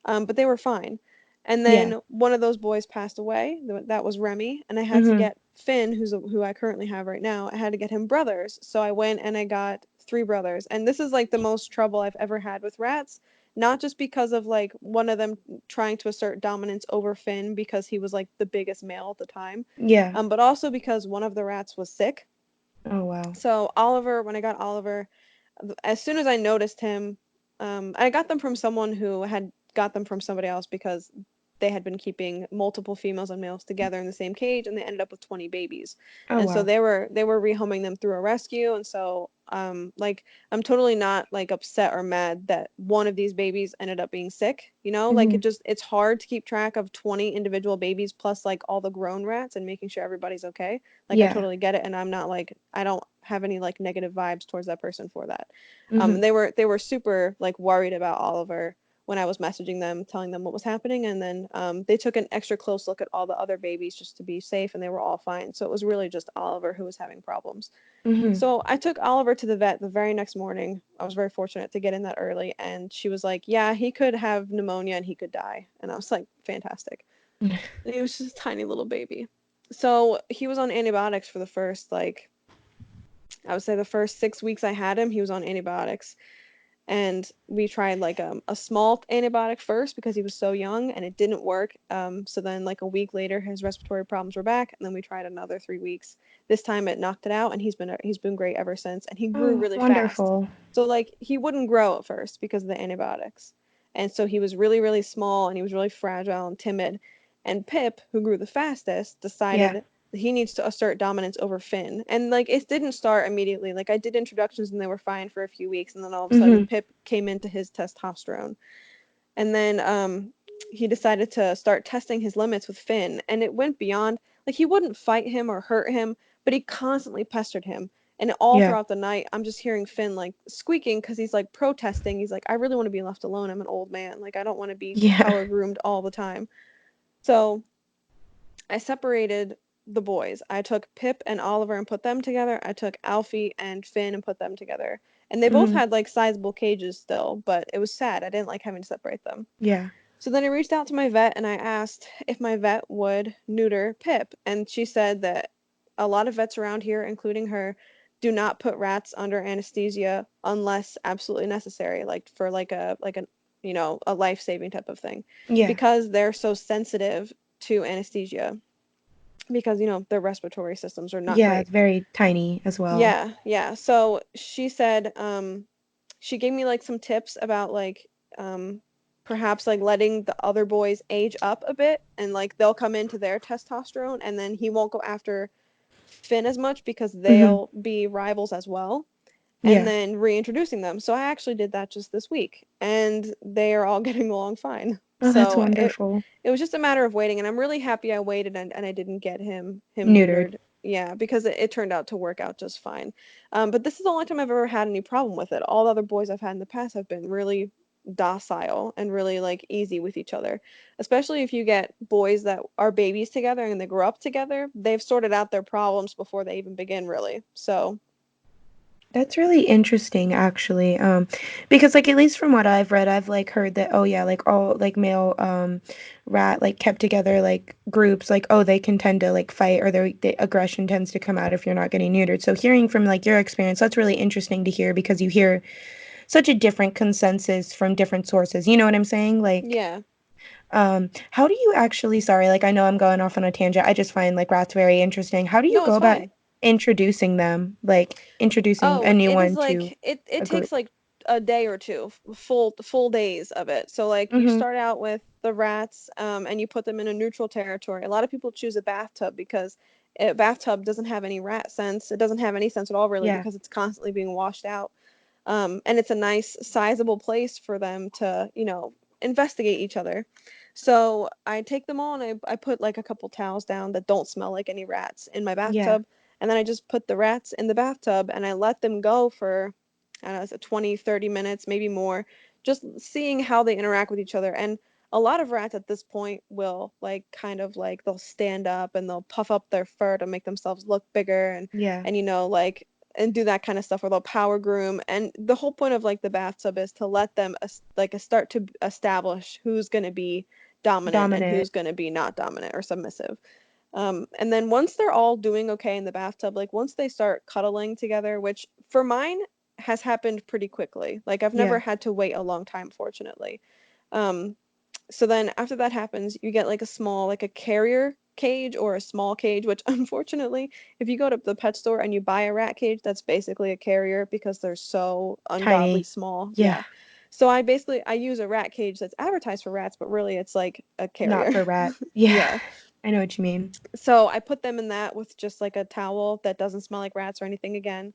But they were fine. And Yeah. then one of those boys passed away. That was Remy, and I had to Mm-hmm. get Finn, who I currently have right now. I had to get him brothers, so I went and I got three brothers. And this is like the most trouble I've ever had with rats, not just because of like one of them trying to assert dominance over Finn because he was like the biggest male at the time, Yeah. but also because one of the rats was sick. Oh wow. So Oliver, when I got Oliver, as soon as I noticed him, I got them from someone who had got them from somebody else because they had been keeping multiple females and males together in the same cage, and they ended up with 20 babies. Oh And so wow. they were rehoming them through a rescue, and so like, I'm totally not like upset or mad that one of these babies ended up being sick. Like, Mm-hmm. it's hard to keep track of 20 individual babies plus like all the grown rats and making sure everybody's okay. Like, I Yeah. totally get it, and I'm not like, I don't have any like negative vibes towards that person for that. Mm-hmm. And they were super like worried about Oliver when I was messaging them, telling them what was happening, and then they took an extra close look at all the other babies just to be safe, and they were all fine. So it was really just Oliver who was having problems. Mm-hmm. So I took Oliver to the vet the very next morning. I was very fortunate to get in that early, and she was like, "Yeah, he could have pneumonia and he could die." And I was like, "Fantastic." And he was just a tiny little baby. So he was on antibiotics for the first, like, I would say the first 6 weeks I had him, he was on antibiotics. And we tried like a small antibiotic first because he was so young, and it didn't work. So then, like, a week later, his respiratory problems were back, and then we tried another 3 weeks. This time it knocked it out, and he's been great ever since. And he grew Oh, really fast. wonderful. So like, he wouldn't grow at first because of the antibiotics, and so he was really really small, and he was really fragile and timid. And Pip, who grew the fastest, Yeah. decided he needs to assert dominance over Finn. And like it didn't start immediately. Like I did introductions and they were fine for a few weeks, and then all of a sudden Mhm. Pip came into his testosterone. And then he decided to start testing his limits with Finn, and it went beyond, like he wouldn't fight him or hurt him, but he constantly pestered him. And all Yeah. throughout the night, I'm just hearing Finn like squeaking because he's like protesting. He's like, I really want to be left alone. I'm an old man. Like, I don't want to be Yeah. power groomed all the time. So I separated the boys. I took Pip and Oliver and put them together. I took Alfie and Finn and put them together. And they both Mhm. had like sizable cages still, but it was sad. I didn't like having to separate them. Yeah. So then I reached out to my vet and I asked if my vet would neuter Pip. And she said that a lot of vets around here, including her, do not put rats under anesthesia unless absolutely necessary, like for like a a life-saving type of thing, Yeah. because they're so sensitive to anesthesia because their respiratory systems are not Yeah, great. it's very tiny as well. Yeah, yeah. So she said, she gave me like some tips about like um perhaps like letting the other boys age up a bit and like they'll come into their testosterone and then he won't go after Finn as much because Mhm. they'll be rivals as well, and Yeah. then reintroducing them. So I actually did that just this week, and they are all getting along fine. Oh, that's So it wonderful. it was just a matter of waiting, and I'm really happy I waited and I didn't get him Neutered. neutered. Yeah, because it turned out to work out just fine. But this is the only time I've ever had any problem with it. All the other boys I've had in the past have been really docile and really like easy with each other. Especially if you get boys that are babies together and they grow up together, they've sorted out their problems before they even begin, really. So, That's really interesting actually. Because like at least from what I've read, I've like heard that oh yeah, like all like male rat like kept together like groups like oh they can tend to like fight or the aggression tends to come out if you're not getting neutered. So hearing from like your experience, that's really interesting to hear because you hear such a different consensus from different sources. You know what I'm saying? Like yeah. how do you actually, sorry, like I know I'm going off on a tangent. I just find like rats very interesting. How do you No, go it's about fine. introducing them, like introducing a Oh, new it is one to like it a takes group? like a day or two, full days of it. So like you Mhm. start out with the rats, and you put them in a neutral territory. A lot of people choose a bathtub because a bathtub doesn't have any rat sense. It doesn't have any sense at all really Yeah. because it's constantly being washed out. And it's a nice sizable place for them to investigate each other. So I take them all and I put like a couple towels down that don't smell like any rats in my Yeah. bathtub, and then I just put the rats in the bathtub and I let them go for, I don't know, is it 20, 30 minutes, maybe more, just seeing how they interact with each other. And a lot of rats at this point will like kind of like they'll stand up and they'll puff up their fur to make themselves look bigger, Yeah. and like and do that kind of stuff, or they'll power groom. And the whole point of like the bathtub is to let them start to establish who's going to be dominant and Dominant. who's going to be not dominant or submissive. And then once they're all doing okay in the bathtub, like once they start cuddling together, which for mine has happened pretty quickly. Like I've never Yeah. had to wait a long time, fortunately. Um, so then after that happens, you get like a small, like a carrier cage or a small cage, which unfortunately, if you go to the pet store and you buy a rat cage, that's basically a carrier because they're so ungodly Tiny. small. Yeah. Yeah. So I use a rat cage that's advertised for rats, but really it's like a Not carrier. for rat. Yeah. Yeah. I know what you mean. So I put them in that with just like a towel that doesn't smell like rats or anything again.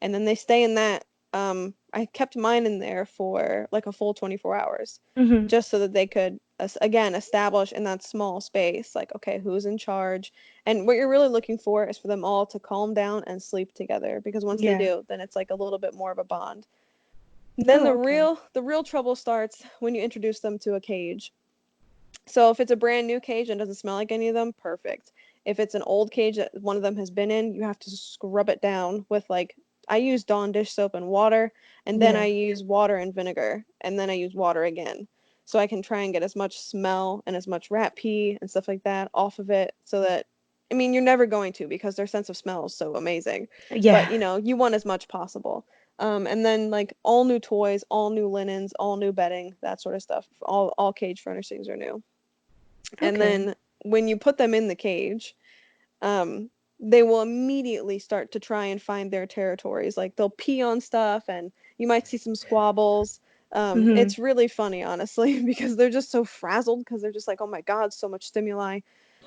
And then they stay in that. I kept mine in there for like a full 24 hours Mhm. just so that they could, again, establish in that small space, like, okay, who's in charge? And what you're really looking for is for them all to calm down and sleep together because once they Yeah. do, then it's like a little bit more of a bond. Then Oh, okay. the real trouble starts when you introduce them to a cage. So if it's a brand new cage and doesn't smell like any of them, perfect. If it's an old cage that one of them has been in, you have to scrub it down with like, I use Dawn dish soap and water, and then I Yeah. use water and vinegar, and then I use water again. So I can try and get as much smell and as much rat pee and stuff like that off of it so that, I mean, you're never going to because their sense of smell is so amazing. But Yeah. you want as much possible. And then like all new toys, all new linens, all new bedding, that sort of stuff. All cage furnishings are new. And Okay. then when you put them in the cage, um, they will immediately start to try and find their territories. Like they'll pee on stuff, and you might see some squabbles. Mhm. It's really funny, honestly, because they're just so frazzled because they're just like, oh my God, so much stimuli.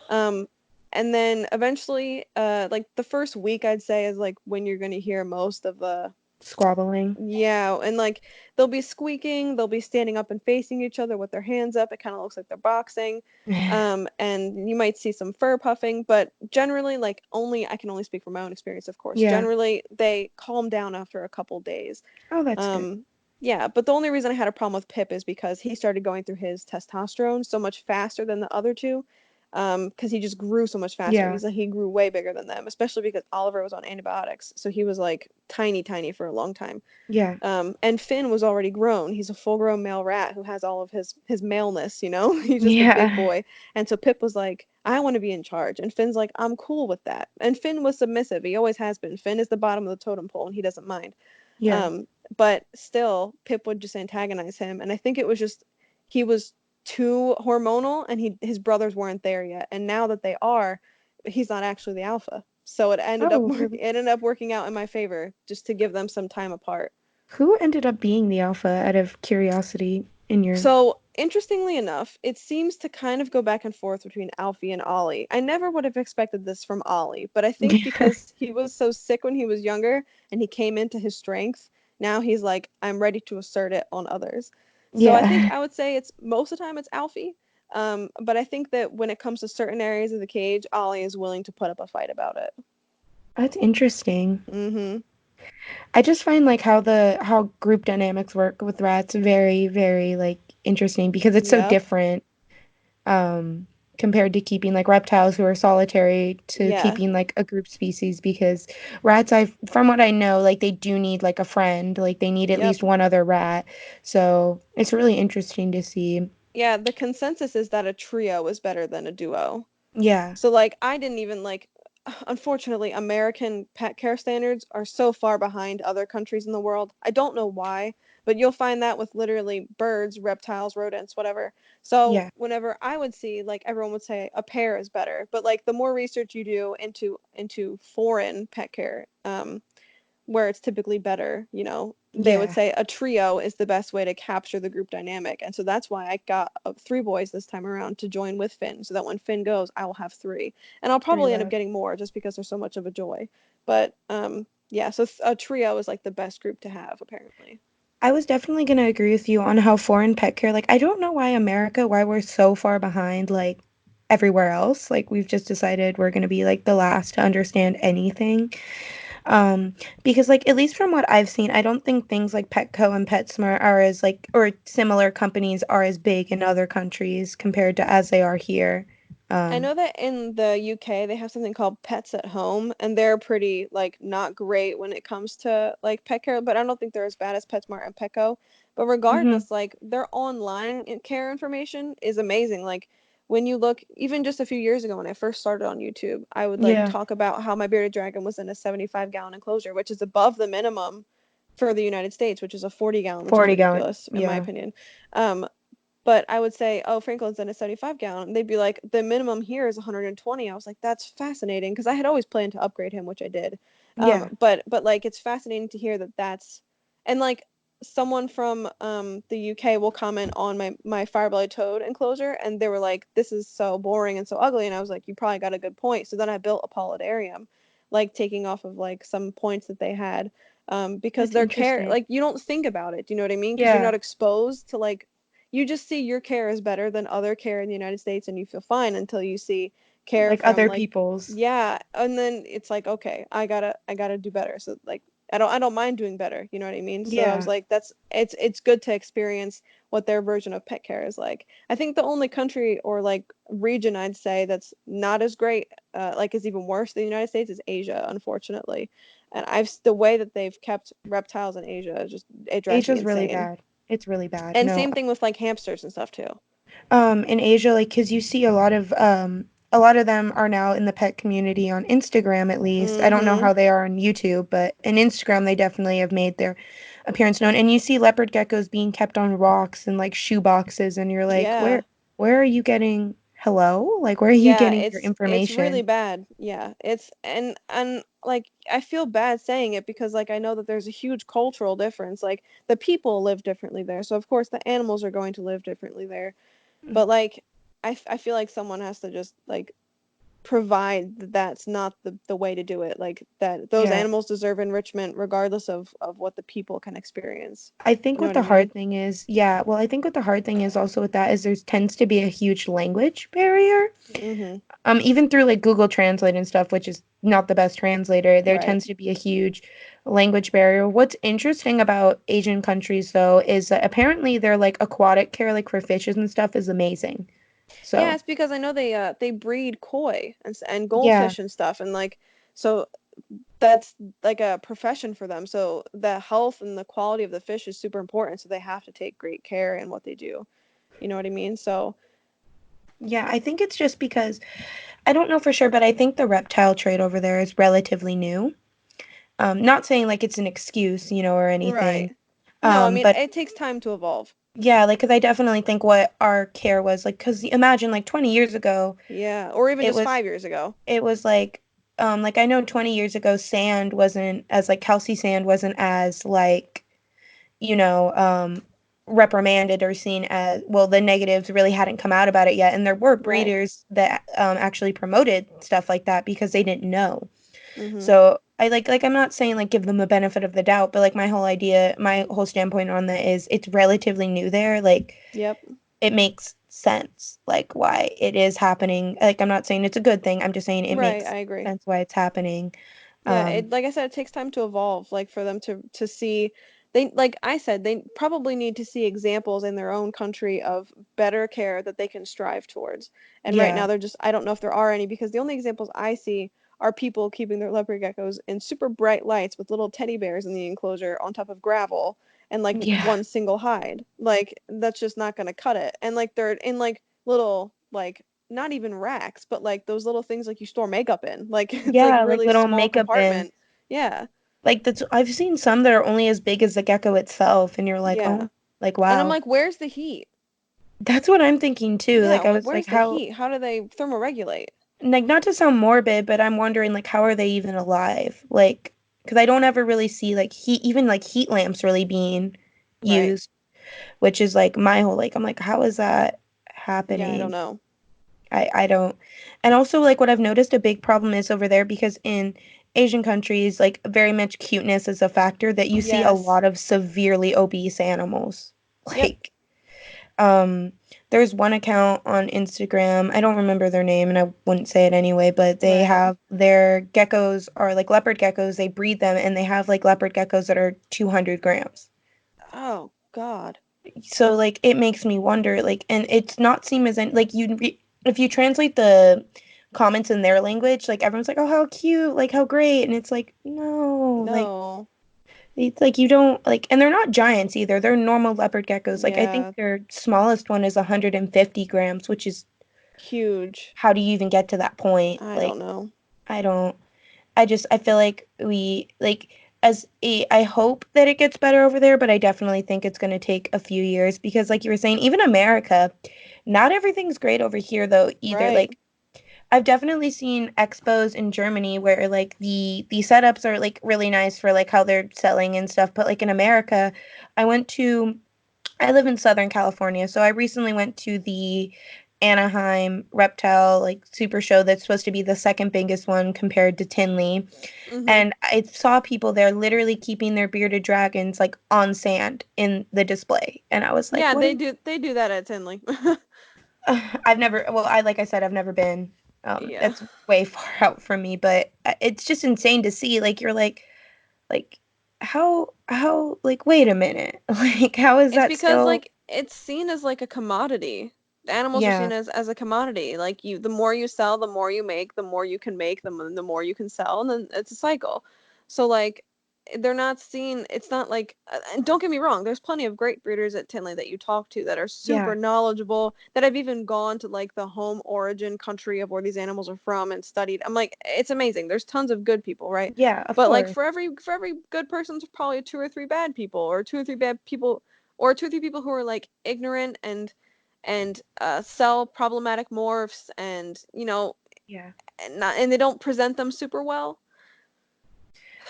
Um, and then eventually, like the first week, I'd say is like when you're gonna hear most of the Squabbling. yeah, and like they'll be squeaking, they'll be standing up and facing each other with their hands up. It kind of looks like they're boxing. And you might see some fur puffing, but generally, like only I can only speak from my own experience, of course. Yeah. Generally, they calm down after a couple days. Oh, that's good. Um, yeah, but the only reason I had a problem with Pip is because he started going through his testosterone so much faster than the other two. Because he just grew so much faster. Yeah. He's like he grew way bigger than them, especially because Oliver was on antibiotics, so he was like tiny, tiny for a long time. Yeah. And Finn was already grown. He's a full-grown male rat who has all of his maleness, you know? He's just a big Yeah. boy. And so Pip was like, I want to be in charge. And Finn's like, I'm cool with that. And Finn was submissive. He always has been. Finn is the bottom of the totem pole and he doesn't mind. Yeah. Um, but still, Pip would just antagonize him. And I think it was just he was too hormonal and his brothers weren't there yet. And now that they are, he's not actually the alpha. So Oh, really? it ended up working out in my favor just to give them some time apart. Who ended up being the alpha out of curiosity in your So, interestingly enough, it seems to kind of go back and forth between Alfie and Ollie. I never would have expected this from Ollie, but I think because he was so sick when he was younger and he came into his strength, now he's like, I'm ready to assert it on others. So Yeah. I would say it's most of the time it's Alfie. But I think that when it comes to certain areas of the cage, Ollie is willing to put up a fight about it. That's interesting. Mm-hmm. I just find like how group dynamics work with rats very, very like interesting because it's so Yep. different um compared to keeping like reptiles who are solitary to Yeah. keeping like a group species because rats I from what I know like they do need like a friend, like they need at Yep. least one other rat. So it's really interesting to see. Yeah, the consensus is that a trio is better than a duo. Yeah. So like I didn't even like unfortunately American pet care standards are so far behind other countries in the world. I don't know why, but you'll find that with literally birds, reptiles, rodents, whatever. So Yeah. whenever I would see like everyone would say a pair is better, but like the more research you do into foreign pet care, where it's typically better, you know, they would Yeah. say a trio is the best way to capture the group dynamic. And so that's why I got three boys this time around to join with Finn, so that when Finn goes, I will have three. And I'll Three probably end up left. getting more just because they're so much of a joy. But yeah, so a trio is like the best group to have, apparently. I was definitely going to agree with you on how foreign pet care, like, I don't know why America, why we're so far behind, like, everywhere else. Like, we've just decided we're going to be, like, the last to understand anything. Um, because, like, at least from what I've seen, I don't think things like Petco and PetSmart are as, like, or similar companies are as big in other countries compared to as they are here. I Um, know that in the UK they have something called Pets at Home, and they're pretty like not great when it comes to like pet care, but I don't think they're as bad as PetSmart and Petco. But mhm. regardless, like their online care information is amazing. Like when you look, even just a few years ago when I first started on YouTube, I would like Yeah, talk about how my bearded dragon was in a 75-gallon enclosure, which is above the minimum for the United States, which is a 40-gallon, which is 40 gallon. ridiculous in my Yeah, opinion. Um, but I would say, "Oh, Franklin's in a 75-gallon." They'd be like, "The minimum here is 120." I was like, "That's fascinating," because I had always planned to upgrade him, which I did. yeah, But like it's fascinating to hear that that's and like someone from the UK will comment on my fire-bellied toad enclosure, and they were like, "This is so boring and so ugly," and I was like, "You probably got a good point." So then I built a polidarium, like taking off of like some points that they had. Because that's their care, interesting. like you don't think about it, do you know what I mean? Because you're Yeah, not exposed to like you just see your care is better than other care in the United States and you feel fine until you see care like from other like people's. yeah, and then it's like okay, I got to do better. So like I don't mind doing better, you know what I mean? So I was Yeah. like that's it's good to experience what their version of pet care is like. I think the only country or like region I'd say that's not as great like is even worse than the United States is Asia, unfortunately. And the way that they've kept reptiles in Asia is just it drives me Asia's really insane. bad. It's really bad. And No, same thing with like hamsters and stuff too. in Asia, like, cause you see a lot of them are now in the pet community on Instagram at least. I don't know Mm-hmm. how they are on YouTube, but in Instagram they definitely have made their appearance known. And you see leopard geckos being kept on rocks and like shoe boxes, and you're like, Yeah. where are you getting hello? Like, where are you Yeah, getting your it's really information? bad. Yeah, it's and like I feel bad saying it because like I know that there's a huge cultural difference. Like the people live differently there, so of course the animals are going to live differently there. Mm, But like I feel like someone has to just like provide that that's not the way to do it. Like that those yeah. animals deserve enrichment regardless of what the people can experience. I think You know what what I the mean? hard thing is, yeah, well, I think what the hard thing is also with that is there tends to be a huge language barrier. Mm-hmm. Even through like Google Translate and stuff, which is not the best translator, there Right. tends to be a huge language barrier. What's interesting about Asian countries though is that apparently their like aquatic care, like for fishes and stuff, is amazing. Yeah, So, it's because I know they breed koi and yeah. goldfish and stuff and like so that's like a profession for them. So the health and the quality of the fish is super important. So they have to take great care in what they do. You know what I mean? So Yeah, I think it's just because I don't know for sure, but I think the reptile trade over there is relatively new. Not saying like it's an excuse, or anything. right. No, I mean But it takes time to evolve. yeah, like, because I definitely think what our care was like, because imagine like 20 years ago, Yeah, or even it just was, 5 years ago. it was like I know 20 years ago, sand wasn't as like calci sand wasn't as like, you know, reprimanded or seen as well, the negatives really hadn't come out about it yet. And there were Right. breeders that actually promoted stuff like that because they didn't know. Mhm. So I like I'm not saying like give them the benefit of the doubt, but like my whole standpoint on that is it's relatively new there. Like Yep. it makes sense like why it is happening. Like I'm not saying it's a good thing. I'm just saying it Right, makes I agree. sense why it's happening. Yeah, Um it like I said, it takes time to evolve, like for them to see they like I said, they probably need to see examples in their own country of better care that they can strive towards. And right yeah. now they're just I don't know if there are any because the only examples I see are people keeping their leopard geckos in super bright lights with little teddy bears in the enclosure on top of gravel and like Yeah. one single hide. Like that's just not gonna cut it. And like they're in like little like not even racks, but like those little things like you store makeup in. Like it's like Yeah, like really little small makeup bins. compartment. Yeah, Like that's I've seen some that are only as big as the gecko itself and you're like, yeah. "Oh, like And I'm wow." like, where's the heat? That's what I'm thinking too. Yeah, Like I like was like where's the how heat? How do they thermoregulate? like not to sound morbid, but I'm wondering like how are they even alive? Like because I don't ever really see like heat lamps really being Right. used, which is like my whole like I'm like how is that Yeah, I don't happening? know. I don't. And also like what I've noticed a big problem is over there because in Asian countries like very much cuteness is a factor that you see a Yes. lot of severely obese animals. Yep. Like there's one account on Instagram. I don't remember their name and I wouldn't say it anyway, but they Right. have their geckos are like leopard geckos. They breed them and they have like leopard geckos that are 200 grams. Oh God. So like it makes me wonder like and it's not seem as in like if you translate the comments in their language, like everyone's like, "Oh, how cute, like how great." And it's like, "No, like No. it's like you don't like and they're not giants either. They're normal leopard geckos. Like I think Yeah. their smallest one is 150 grams, which is Huge. how do you even get to that point? I don't Like know. I don't I feel like we like I hope that it gets better over there, but I definitely think it's going to take a few years because like you were saying, even America, not everything's great over here though either. Right. Like I've definitely seen expos in Germany where like the setups are like really nice for like how they're selling and stuff, but like in America, I went to I live in Southern California, so I recently went to the Anaheim Reptile like super show that's supposed to be the second biggest one compared to Tinley. Mhm. And I saw people there literally keeping their bearded dragons like on sand in the display. And I was like, Yeah, what are they do that at Tinley. I've never well, I like I said, I've never been. Yeah. That's way far out from me, but it's just insane to see. Like you're like how like wait a minute. Like how is It's that because still like it's seen as like a commodity. Animals are yeah. seen as a commodity. Like you, the more you sell, the more you make, the more you can make, the more you can sell, and then it's a cycle. So like they're not seen. It's not like. And don't get me wrong. There's plenty of great breeders at Tinley that you talk to that are Yeah. super knowledgeable. That have even gone to like the home origin country of where these animals are from and studied. I'm like, it's amazing. There's tons of good people, right? Yeah, of But like course. for every good person, there's probably two or three bad people, or two or three bad people or two or three people who are like ignorant and sell problematic morphs, and Yeah. and they don't present them super well.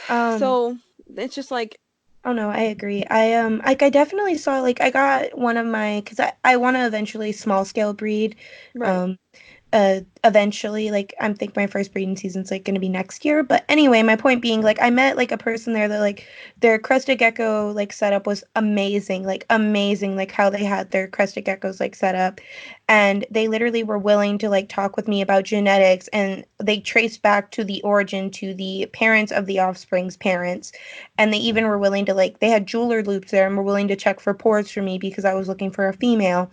Um, So it's just like, oh no, I agree. I definitely saw like I got one of my because I want to eventually small scale breed. right. Um, eventually like I'm think my first breeding season's like going to be next year, but anyway, my point being like I met like a person there that like their crested gecko like setup was amazing like how they had their crested geckos like set up, and they literally were willing to like talk with me about genetics, and they traced back to the origin to the parents of the offspring's parents, and they even were willing to like they had jeweler loops there and were willing to check for pores for me because I was looking for a female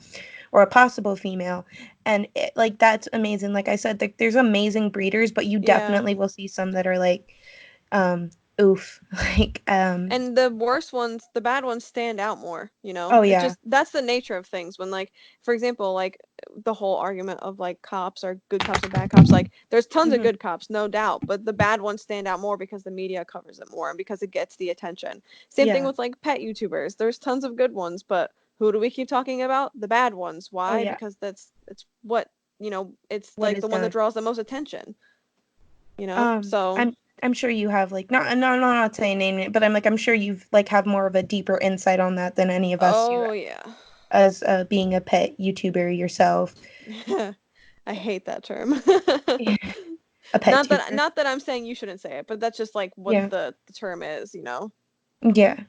or a possible female. And like that's amazing. Like I said, like, there's amazing breeders, but you Yeah. definitely will see some that are like, um, oof, like, And the worst ones, the bad ones stand out more, you know? oh It's yeah, just that's the nature of things. When like, for example, like the whole argument of like cops are good cops and bad cops, like there's tons of hmm good cops, no doubt, but the bad ones stand out more because the media covers it more and because it gets the attention. Same thing yeah, with like pet YouTubers. There's tons of good ones, but who do we keep talking about? The bad ones. oh Why? yeah. Because it's what, it's What like is the one that done? draws the most attention, you know? So, I'm sure you have like not no no not saying name it, but I'm like I'm sure you've like have more of a deeper insight on that than any of us do oh yeah. as being a pet YouTuber yourself. I hate that term. A pet Not that tuber. not that I'm saying you shouldn't say it, but that's just like what Yeah. the term is, you know? Yeah.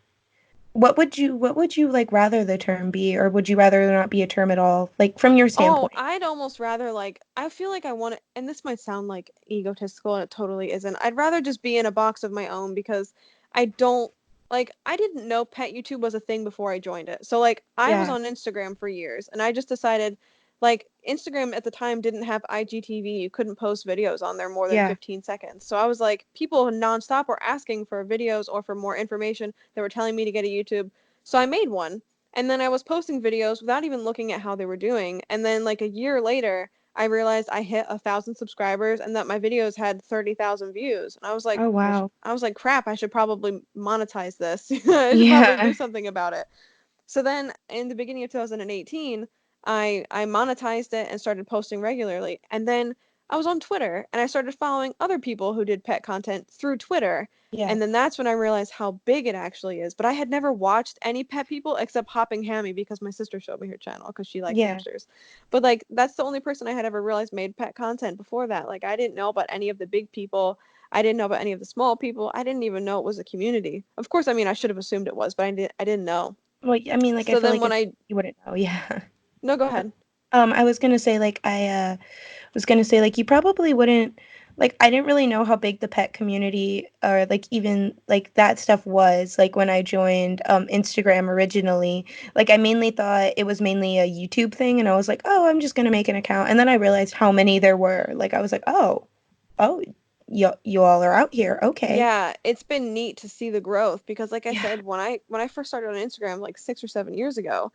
What would you like rather the term be, or would you rather there not be a term at all? Like from your Oh, standpoint. I'd almost rather like I feel like I want to, and this might sound like egotistical and it totally isn't. I'd rather just be in a box of my own because I don't like I didn't know pet YouTube was a thing before I joined it. So like I was Yeah. on Instagram for years and I just decided like Instagram at the time didn't have IGTV. You couldn't post videos on there more than Yeah. 15 seconds. So I was like people nonstop were asking for videos or for more information. They were telling me to get a YouTube. So I made one, and then I was posting videos without even looking at how they were doing. And then like a year later, I realized I hit 1,000 subscribers and that my videos had 30,000 views. And I was like, Oh well, wow. crap, I should probably monetize this. I should probably Yeah. do something about it. So then in the beginning of 2018, I monetized it and started posting regularly. And then I was on Twitter and I started following other people who did pet content through Twitter. Yeah. And then that's when I realized how big it actually is. But I had never watched any pet people except Hopping Hammy because my sister showed me her channel because she likes Yeah. hamsters. But like that's the only person I had ever realized made pet content before that. Like I didn't know about any of the big people. I didn't know about any of the small people. I didn't even know it was a community. Of course, I mean I should have assumed it was, but I didn't know. Well, I mean, like I So feel then like when if I you wouldn't know, yeah. no, go ahead. I was gonna say like I was gonna say like you probably wouldn't like I didn't really know how big the pet community or like even like that stuff was like when I joined Instagram originally. Like I mainly thought it was mainly a YouTube thing, and I was like, "Oh, I'm just gonna make an account." And then I realized how many there were. Like I was like, "Oh, oh, you all are out here. Okay." Yeah, it's been neat to see the growth because like I Yeah. said, when I first started on Instagram like 6 or 7 years ago,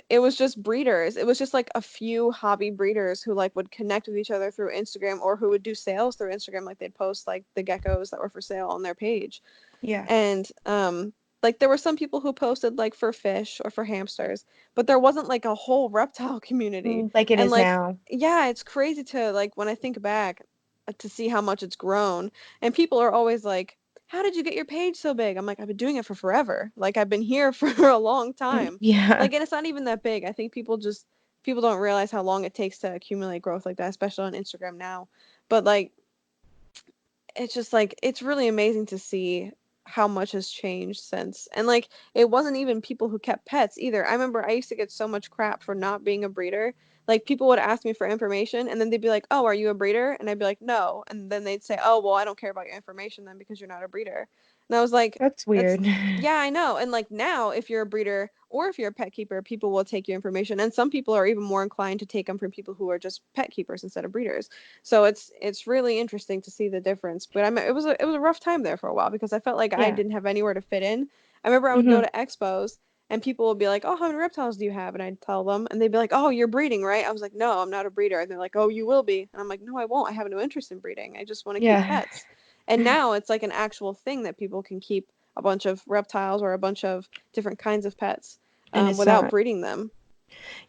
it was just breeders. It was just like a few hobby breeders who like would connect with each other through Instagram or who would do sales through Instagram. Like they'd post like the geckos that were for sale on their page. Yeah. And like there were some people who posted like for fish or for hamsters, but there wasn't like a whole reptile community. Like it And is like now. yeah, it's crazy to like when I think back to see how much it's grown. And people are always like, "How did you get your page so big?" I'm like, "I've been doing it for forever. Like I've been here for a long time." Yeah. Like and it's not even that big. I think people don't realize how long it takes to accumulate growth like that, especially on Instagram now. But like it's just like it's really amazing to see how much has changed since. And like it wasn't even people who kept pets either. I remember I used to get so much crap for not being a breeder. Like people would ask me for information and then they'd be like, "Oh, are you a breeder?" And I'd be like, "No." And then they'd say, "Oh, well, I don't care about your information then because you're not a breeder." And I was like, That's "That's weird. yeah, I know." And like now, if you're a breeder or if you're a pet keeper, people will take your information. And some people are even more inclined to take them from people who are just pet keepers instead of breeders. So it's really interesting to see the difference. But it was a rough time there for a while because I felt like I Yeah. didn't have anywhere to fit in. I remember I would go hmm to expos and people would be like, "Oh, how many reptiles do you have?" And I'd tell them, and they'd be like, "Oh, you're breeding, right?" I was like, "No, I'm not a breeder." And they're like, "Oh, you will be." And I'm like, "No, I won't. I have no interest in breeding. I just want to keep Yeah. pets." And now it's like an actual thing that people can keep a bunch of reptiles or a bunch of different kinds of pets And it's without not breeding them.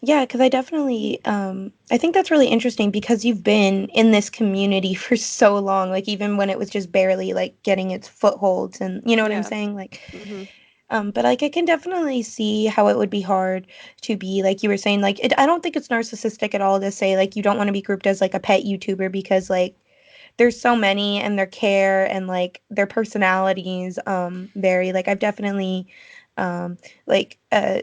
Yeah, because I definitely, I think that's really interesting because you've been in this community for so long, like even when it was just barely like getting its footholds and you know what I'm Yeah. saying? Like, Hmm. but like I can definitely see how it would be hard to be like you were saying, like I don't think it's narcissistic at all to say like you don't want to be grouped as like a pet YouTuber because like there's so many and their care and like their personalities vary. Like I've definitely like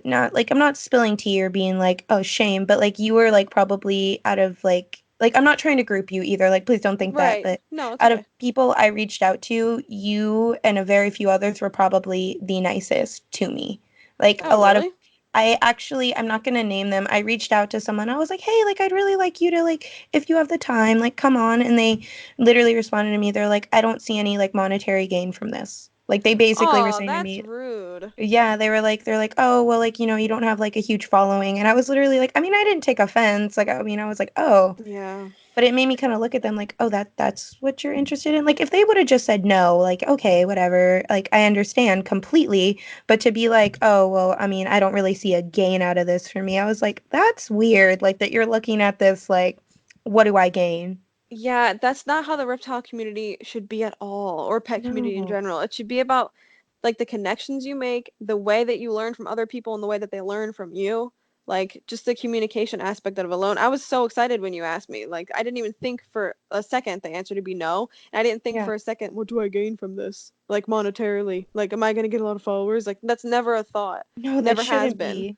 not like I'm not spilling tea or being like oh shame, but like you were like probably out of like I'm not trying to group you either, like please don't think that, Right. but No, it's out of okay. people I reached out to, you and a very few others were probably the nicest to me. Like Oh, a lot of really? I'm not gonna name them. I reached out to someone. I was like, "Hey, like I'd really like you to like if you have the time, like come on." And they literally responded to me. They're like, "I don't see any like monetary gain from this." Like they basically were Oh, saying to that's me, rude. yeah, they're like, "Oh, well, like, you know, you don't have like a huge following." And I was literally like, I mean, I didn't take offense. Like, I mean, I was like, "Oh." Yeah. But it made me kind of look at them like, "Oh, that's what you're interested in?" Like if they would have just said no, like, "Okay, whatever." Like I understand completely, but to be like, "Oh, well, I mean, I don't really see a gain out of this for me." I was like, "That's weird." Like that you're looking at this like, "What do I gain?" Yeah, that's not how the reptile community should be at all, or pet community in No. general. It should be about like the connections you make, the way that you learn from other people and the way that they learn from you. Like just the communication aspect of it alone. I was so excited when you asked me. Like I didn't even think for a second the answer to be no. And I didn't think Yeah. for a second, what do I gain from this? Like monetarily. Like am I gonna get a lot of followers? Like that's never a thought. No, that Never has shouldn't been. be.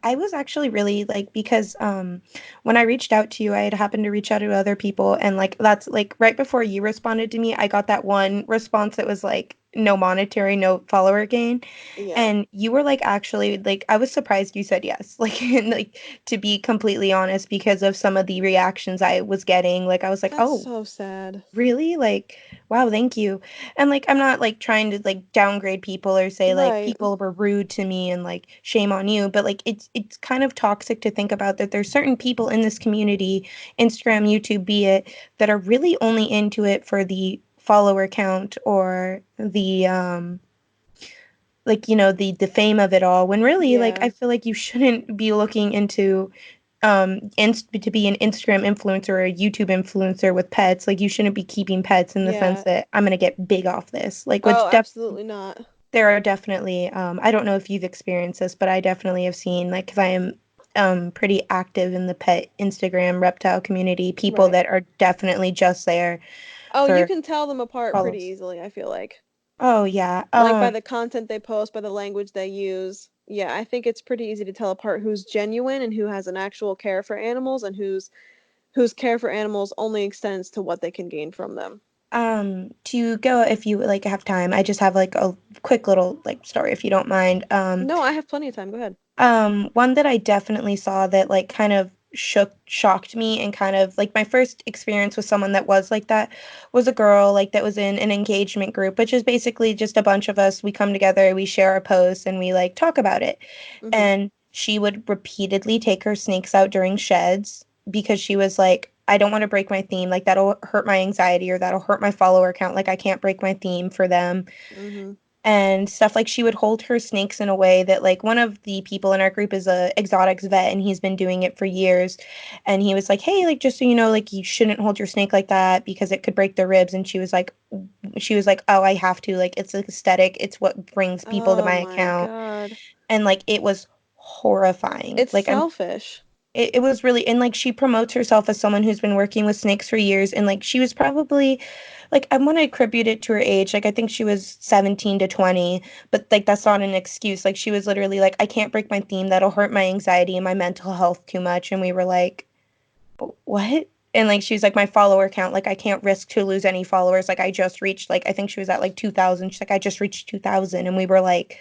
I was actually really like because when I reached out to you, I had happened to reach out to other people and like that's like right before you responded to me, I got that one response that was like no monetary, no follower gain. Yeah. And you were like actually like I was surprised you said yes. Like and like to be completely honest because of some of the reactions I was getting, like I was like, That's "Oh, so sad. really? Like, wow, thank you." And like I'm not like trying to like downgrade people or say like Right. people were rude to me and like shame on you, but like it's kind of toxic to think about that there's certain people in this community, Instagram, YouTube, be it, that are really only into it for the follower count or the like you know the fame of it all when really like I Yeah. feel like you shouldn't be looking into to be an Instagram influencer or a YouTube influencer with pets. Like you shouldn't be keeping pets in the sense Yeah. that I'm gonna get big off this. Like Oh, which absolutely not. there are definitely I don't know if you've experienced this, but I definitely have seen like because I am pretty active in the pet Instagram reptile community, people Right. that are definitely just there Oh, you for can tell them apart pretty follows. easily, I feel like. Oh yeah. Like by the content they post, by the language they use. Yeah, I think it's pretty easy to tell apart who's genuine and who has an actual care for animals and whose care for animals only extends to what they can gain from them. To go if you like have time, I just have like a quick little like story if you don't mind. No, I have plenty of time. Go ahead. One that I definitely saw that like kind of shocked me and kind of like my first experience with someone that was like that was a girl like that was in an engagement group, which is basically just a bunch of us. We come together, we share our posts, and we like talk about it. Mm-hmm. And she would repeatedly take her snakes out during sheds because she was like, I don't want to break my theme. Like that'll hurt my anxiety or that'll hurt my follower count. Like I can't break my theme for them Mm-hmm. and stuff. Like she would hold her snakes in a way that like one of the people in our group is a exotics vet and he's been doing it for years, and he was like, hey, like just so you know, like you shouldn't hold your snake like that because it could break the ribs. And she was like, oh, I have to, like it's aesthetic, it's what brings people to Oh my my account. God. And like it was horrifying. It's Like I'm selfish. it was really, and like she promotes herself as someone who's been working with snakes for years, and like she was probably like I want to attribute it to her age, like I think she was 17 to 20, but like that's not an excuse. Like she was literally like, I can't break my theme, that'll hurt my anxiety and my mental health too much. And we were like, what? And like she was like, my follower count, like I can't risk to lose any followers, like I just reached, like I think she was at like 2,000, she's like, I just reached 2,000. And we were like,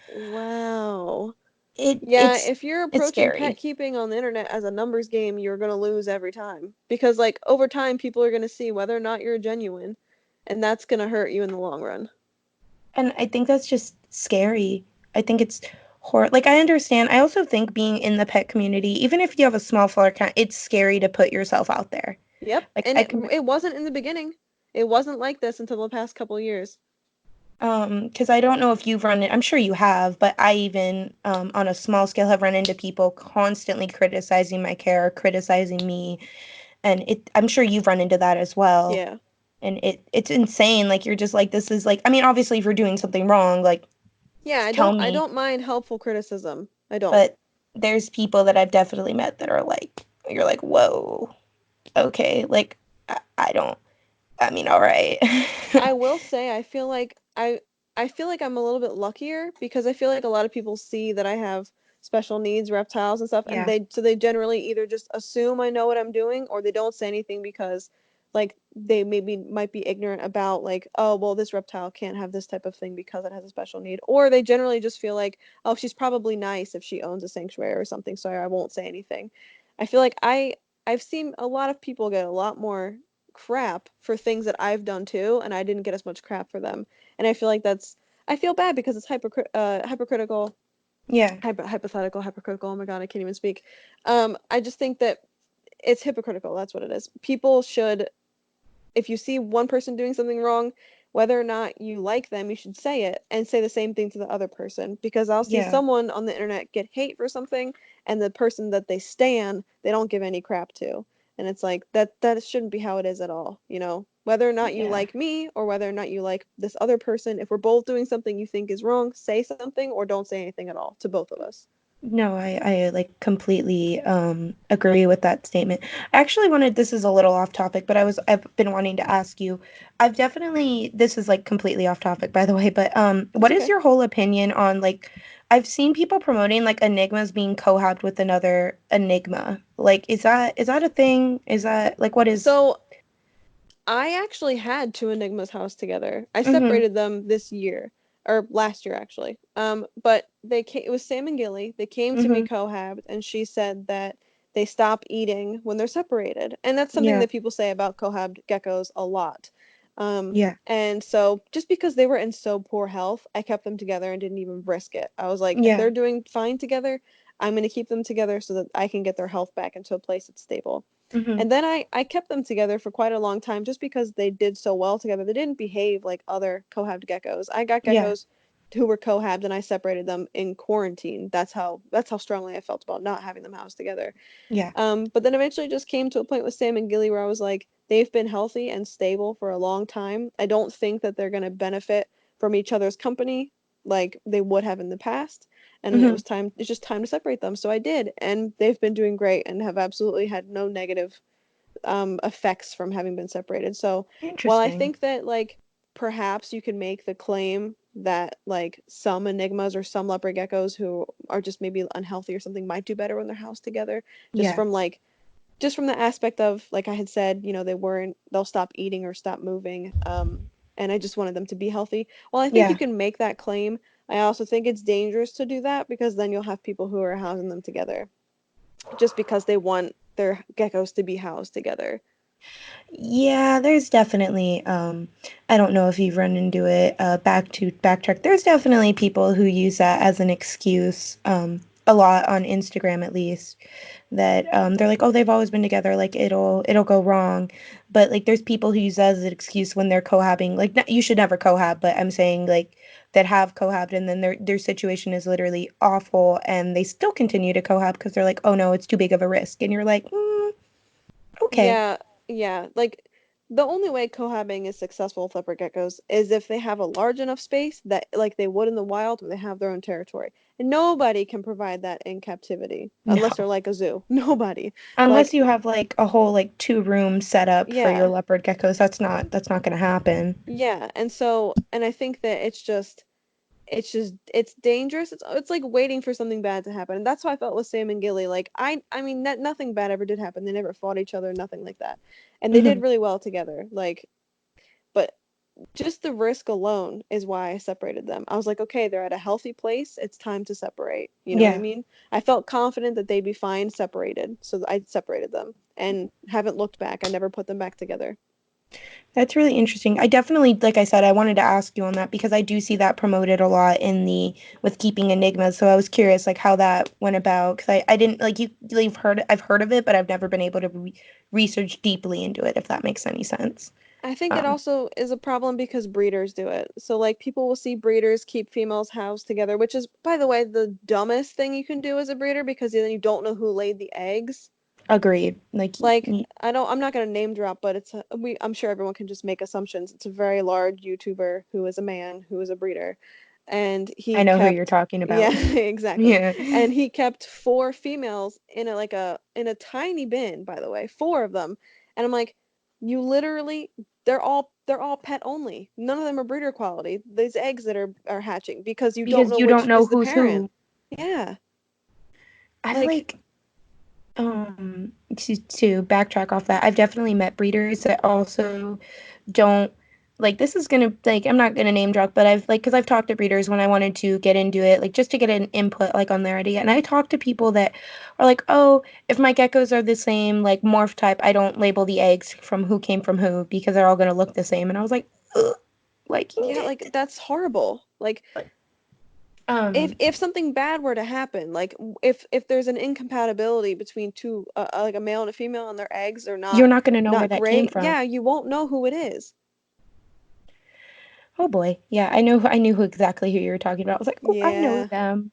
Wow. it Yeah, it's if you're it's approaching pet scary. keeping on the internet as a numbers game, you're gonna lose every time. Because, like, over time, people are gonna see whether or not you're genuine, and that's gonna hurt you in the long run. And I think that's just scary. I think it's like I understand. I also think being in the pet community, even if you have a small follower account, it's scary to put yourself out there. Yep, Like and I it can it wasn't in the beginning. It wasn't like this until the past couple years. Because I don't know if you've run it, I'm sure you have, but I even, on a small scale, have run into people constantly criticizing my care, criticizing me, and I'm sure you've run into that as well. Yeah. And it's insane. Like you're just like, this is like, I mean, obviously, if you're doing something wrong, like Yeah, tell I me. don't mind helpful criticism. I don't. But there's people that I've definitely met that are like, you're like, whoa, okay, like I don't. I mean, all right. I will say I feel like I'm a little bit luckier because I feel like a lot of people see that I have special needs, reptiles and stuff, and Yeah, they generally either just assume I know what I'm doing or they don't say anything because like they maybe might be ignorant about like, oh, well, this reptile can't have this type of thing because it has a special need. Or they generally just feel like, oh, she's probably nice if she owns a sanctuary or something, so I won't say anything. I feel like I've seen a lot of people get a lot more crap for things that I've done too, and I didn't get as much crap for them. And I feel like I feel bad because it's hypercritical, yeah, hypothetical, hypercritical. Oh my God, I can't even speak. I just think that it's hypocritical. That's what it is. People should, if you see one person doing something wrong, whether or not you like them, you should say it and say the same thing to the other person. Because I'll see yeah, someone on the internet get hate for something, and the person that they stan, they don't give any crap to. And it's like that shouldn't be how it is at all, you know? Whether or not you yeah. like me or whether or not you like this other person, if we're both doing something you think is wrong, say something or don't say anything at all to both of us. No, I like completely agree with that statement. I actually wanted, this is a little off topic, but I've been wanting to ask you. I've definitely, this is like completely off topic by the way, but It's what is okay. your whole opinion on like I've seen people promoting like enigmas being cohabbed with another enigma. Like is that a thing? Is that like what is So I actually had two Enigmas housed together. I Mhm. separated them this year, or last year actually. But it was Sam and Gilly. They came to me Mhm. cohabbed, and she said that they stop eating when they're separated. And that's something Yeah. that people say about cohabbed geckos a lot. Yeah. And so just because they were in so poor health, I kept them together and didn't even risk it. I was like, if Yeah. they're doing fine together, I'm going to keep them together so that I can get their health back into a place that's stable. Mhm. And then I kept them together for quite a long time just because they did so well together. They didn't behave like other cohabbed geckos. I got Yeah. geckos who were cohabbed and I separated them in quarantine. That's how strongly I felt about not having them housed together. Yeah. But then eventually just came to a point with Sam and Gilly where I was like, they've been healthy and stable for a long time. I don't think that they're gonna benefit from each other's company like they would have in the past. And Mhm. it's just time to separate them. So I did, and they've been doing great and have absolutely had no negative effects from having been separated. So while I Interesting. think that like perhaps you can make the claim that like some enigmas or some leopard geckos who are just maybe unhealthy or something might do better when they're housed together, just Yeah. from like just from the aspect of like I had said, they'll stop eating or stop moving. And I just wanted them to be healthy. Well, I think you Yeah. can make that claim. I also think it's dangerous to do that because then you'll have people who are housing them together just because they want their geckos to be housed together. Yeah, there's definitely I don't know if you've run into it, backtrack. There's definitely people who use that as an excuse, a lot on Instagram at least, that they're like, "Oh, they've always been together, like it'll go wrong." But like there's people who use that as an excuse when they're cohabbing. Like you should never cohab, but I'm saying like that have cohabbed and then their situation is literally awful and they still continue to cohab because they're like, "Oh no, it's too big of a risk." And you're like, "Okay." Yeah, yeah. Like the only way cohabbing is successful with leopard geckos is if they have a large enough space that like they would in the wild where they have their own territory. And nobody can provide that in captivity unless they're No. like a zoo. Nobody. Unless Like, you have like a whole like two-room setup for your yeah. leopard geckos, that's not gonna happen. Yeah. And I think that it's dangerous. It's like waiting for something bad to happen. And that's how I felt with Sam and Gilly. Like I mean nothing bad ever did happen. They never fought each other, nothing like that. And they Hmm. did really well together. Like but just the risk alone is why I separated them. I was like, okay, they're at a healthy place. It's time to separate. You know what I Yeah, mean? I felt confident that they'd be fine separated, so I separated them and haven't looked back. I never put them back together. that's really interesting. I definitely, like I said, I wanted to ask you on that because I do see that promoted a lot in the with keeping enigmas. So I was curious, like how that went about because I didn't like I've heard of it, but I've never been able to research deeply into it. If that makes any sense. I think it Um, also is a problem because breeders do it. So like people will see breeders keep females housed together, which is, by the way, the dumbest thing you can do as a breeder because then you don't know who laid the eggs. Agreed. Like, Like I'm not gonna name drop, but I'm sure everyone can just make assumptions. It's a very large YouTuber who is a man who is a breeder, and I he know who you're kept, talking yeah, about. exactly, Yeah. and he kept four females in a tiny bin, by the way, four of them, and I'm like, you literally, they're all pet only. None of them are breeder quality. These eggs that are hatching because you don't Because know you don't which know is the who's parent. who. Yeah, I've like like to backtrack off that, I've definitely met breeders that also don't like this is gonna like I'm not gonna name drop, but I've like because I've talked to breeders when I wanted to get into it, like just to get an input like on their idea. And I talk to people that are like, oh, if my geckos are the same like morph type, I don't label the eggs from who came from who because they're all gonna look the same. And I was like, ugh, like, yeah, like that's horrible. Like if um, something bad were to happen, like if there's an incompatibility between two like a male and a female and their eggs are you're not gonna know where not that came great, from. yeah, you won't know who it is. Oh boy, yeah, I knew who exactly who you were talking about. I was like, oh, I know Yeah. them.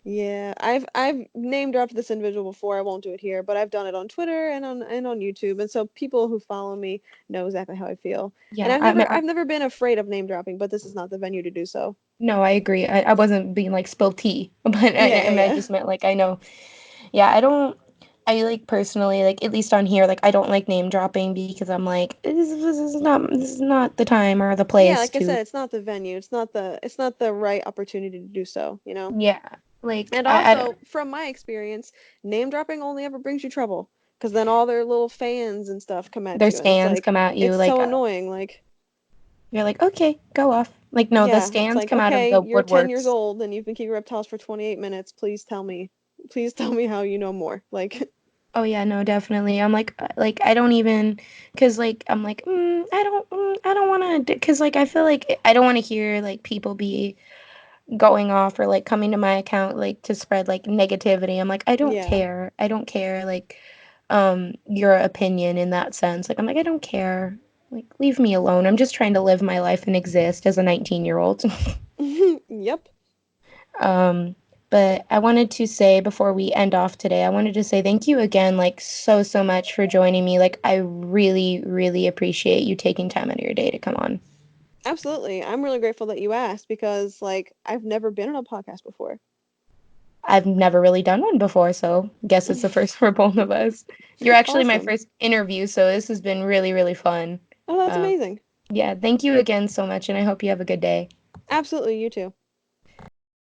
Yeah, I've name dropped this individual before. I won't do it here, but I've done it on Twitter and on YouTube, and so people who follow me know exactly how I feel. And Yeah, I mean, I've never been afraid of name dropping, but this is not the venue to do so. no, I agree. I wasn't being like spill tea, but Yeah, I yeah, just meant like I know. Yeah, I don't. I like personally like at least on here like I don't like name dropping because I'm like this is not the time or the yeah. place Like I to said, it's not the venue. It's not the right opportunity to do so, you know? yeah like And I don't also, from my experience, name dropping only ever brings you trouble because then all their little fans and stuff come at their you, and it's stands like, come at you it's like so annoying. Like, you're like okay go off like no the yeah, it's stands like, come out of okay, the you're 10 years woodworks. old and you've been keeping reptiles for 28 minutes. Please tell me how you know more. Like, Oh yeah, no, definitely. I'm like I don't even because like I'm like I don't want to because like I feel like I don't want to hear like people be going off or like coming to my account like to spread like negativity. I'm like I don't yeah. care. I don't care like your opinion in that sense. Like I'm like I don't care. Like leave me alone. I'm just trying to live my life and exist as a 19-year-old. Yep. Um, but I wanted to say before we end off today, I wanted to say thank you again, like so much for joining me. Like I really appreciate you taking time out of your day to come on. Absolutely. I'm really grateful that you asked because, like, I've never been on a podcast before. I've never really done one before, so guess it's the first for both of us. You're actually my Awesome. first interview, so this has been really fun. Oh, that's Um, amazing. yeah, thank you again so much, and I hope you have a good day. Absolutely, you too.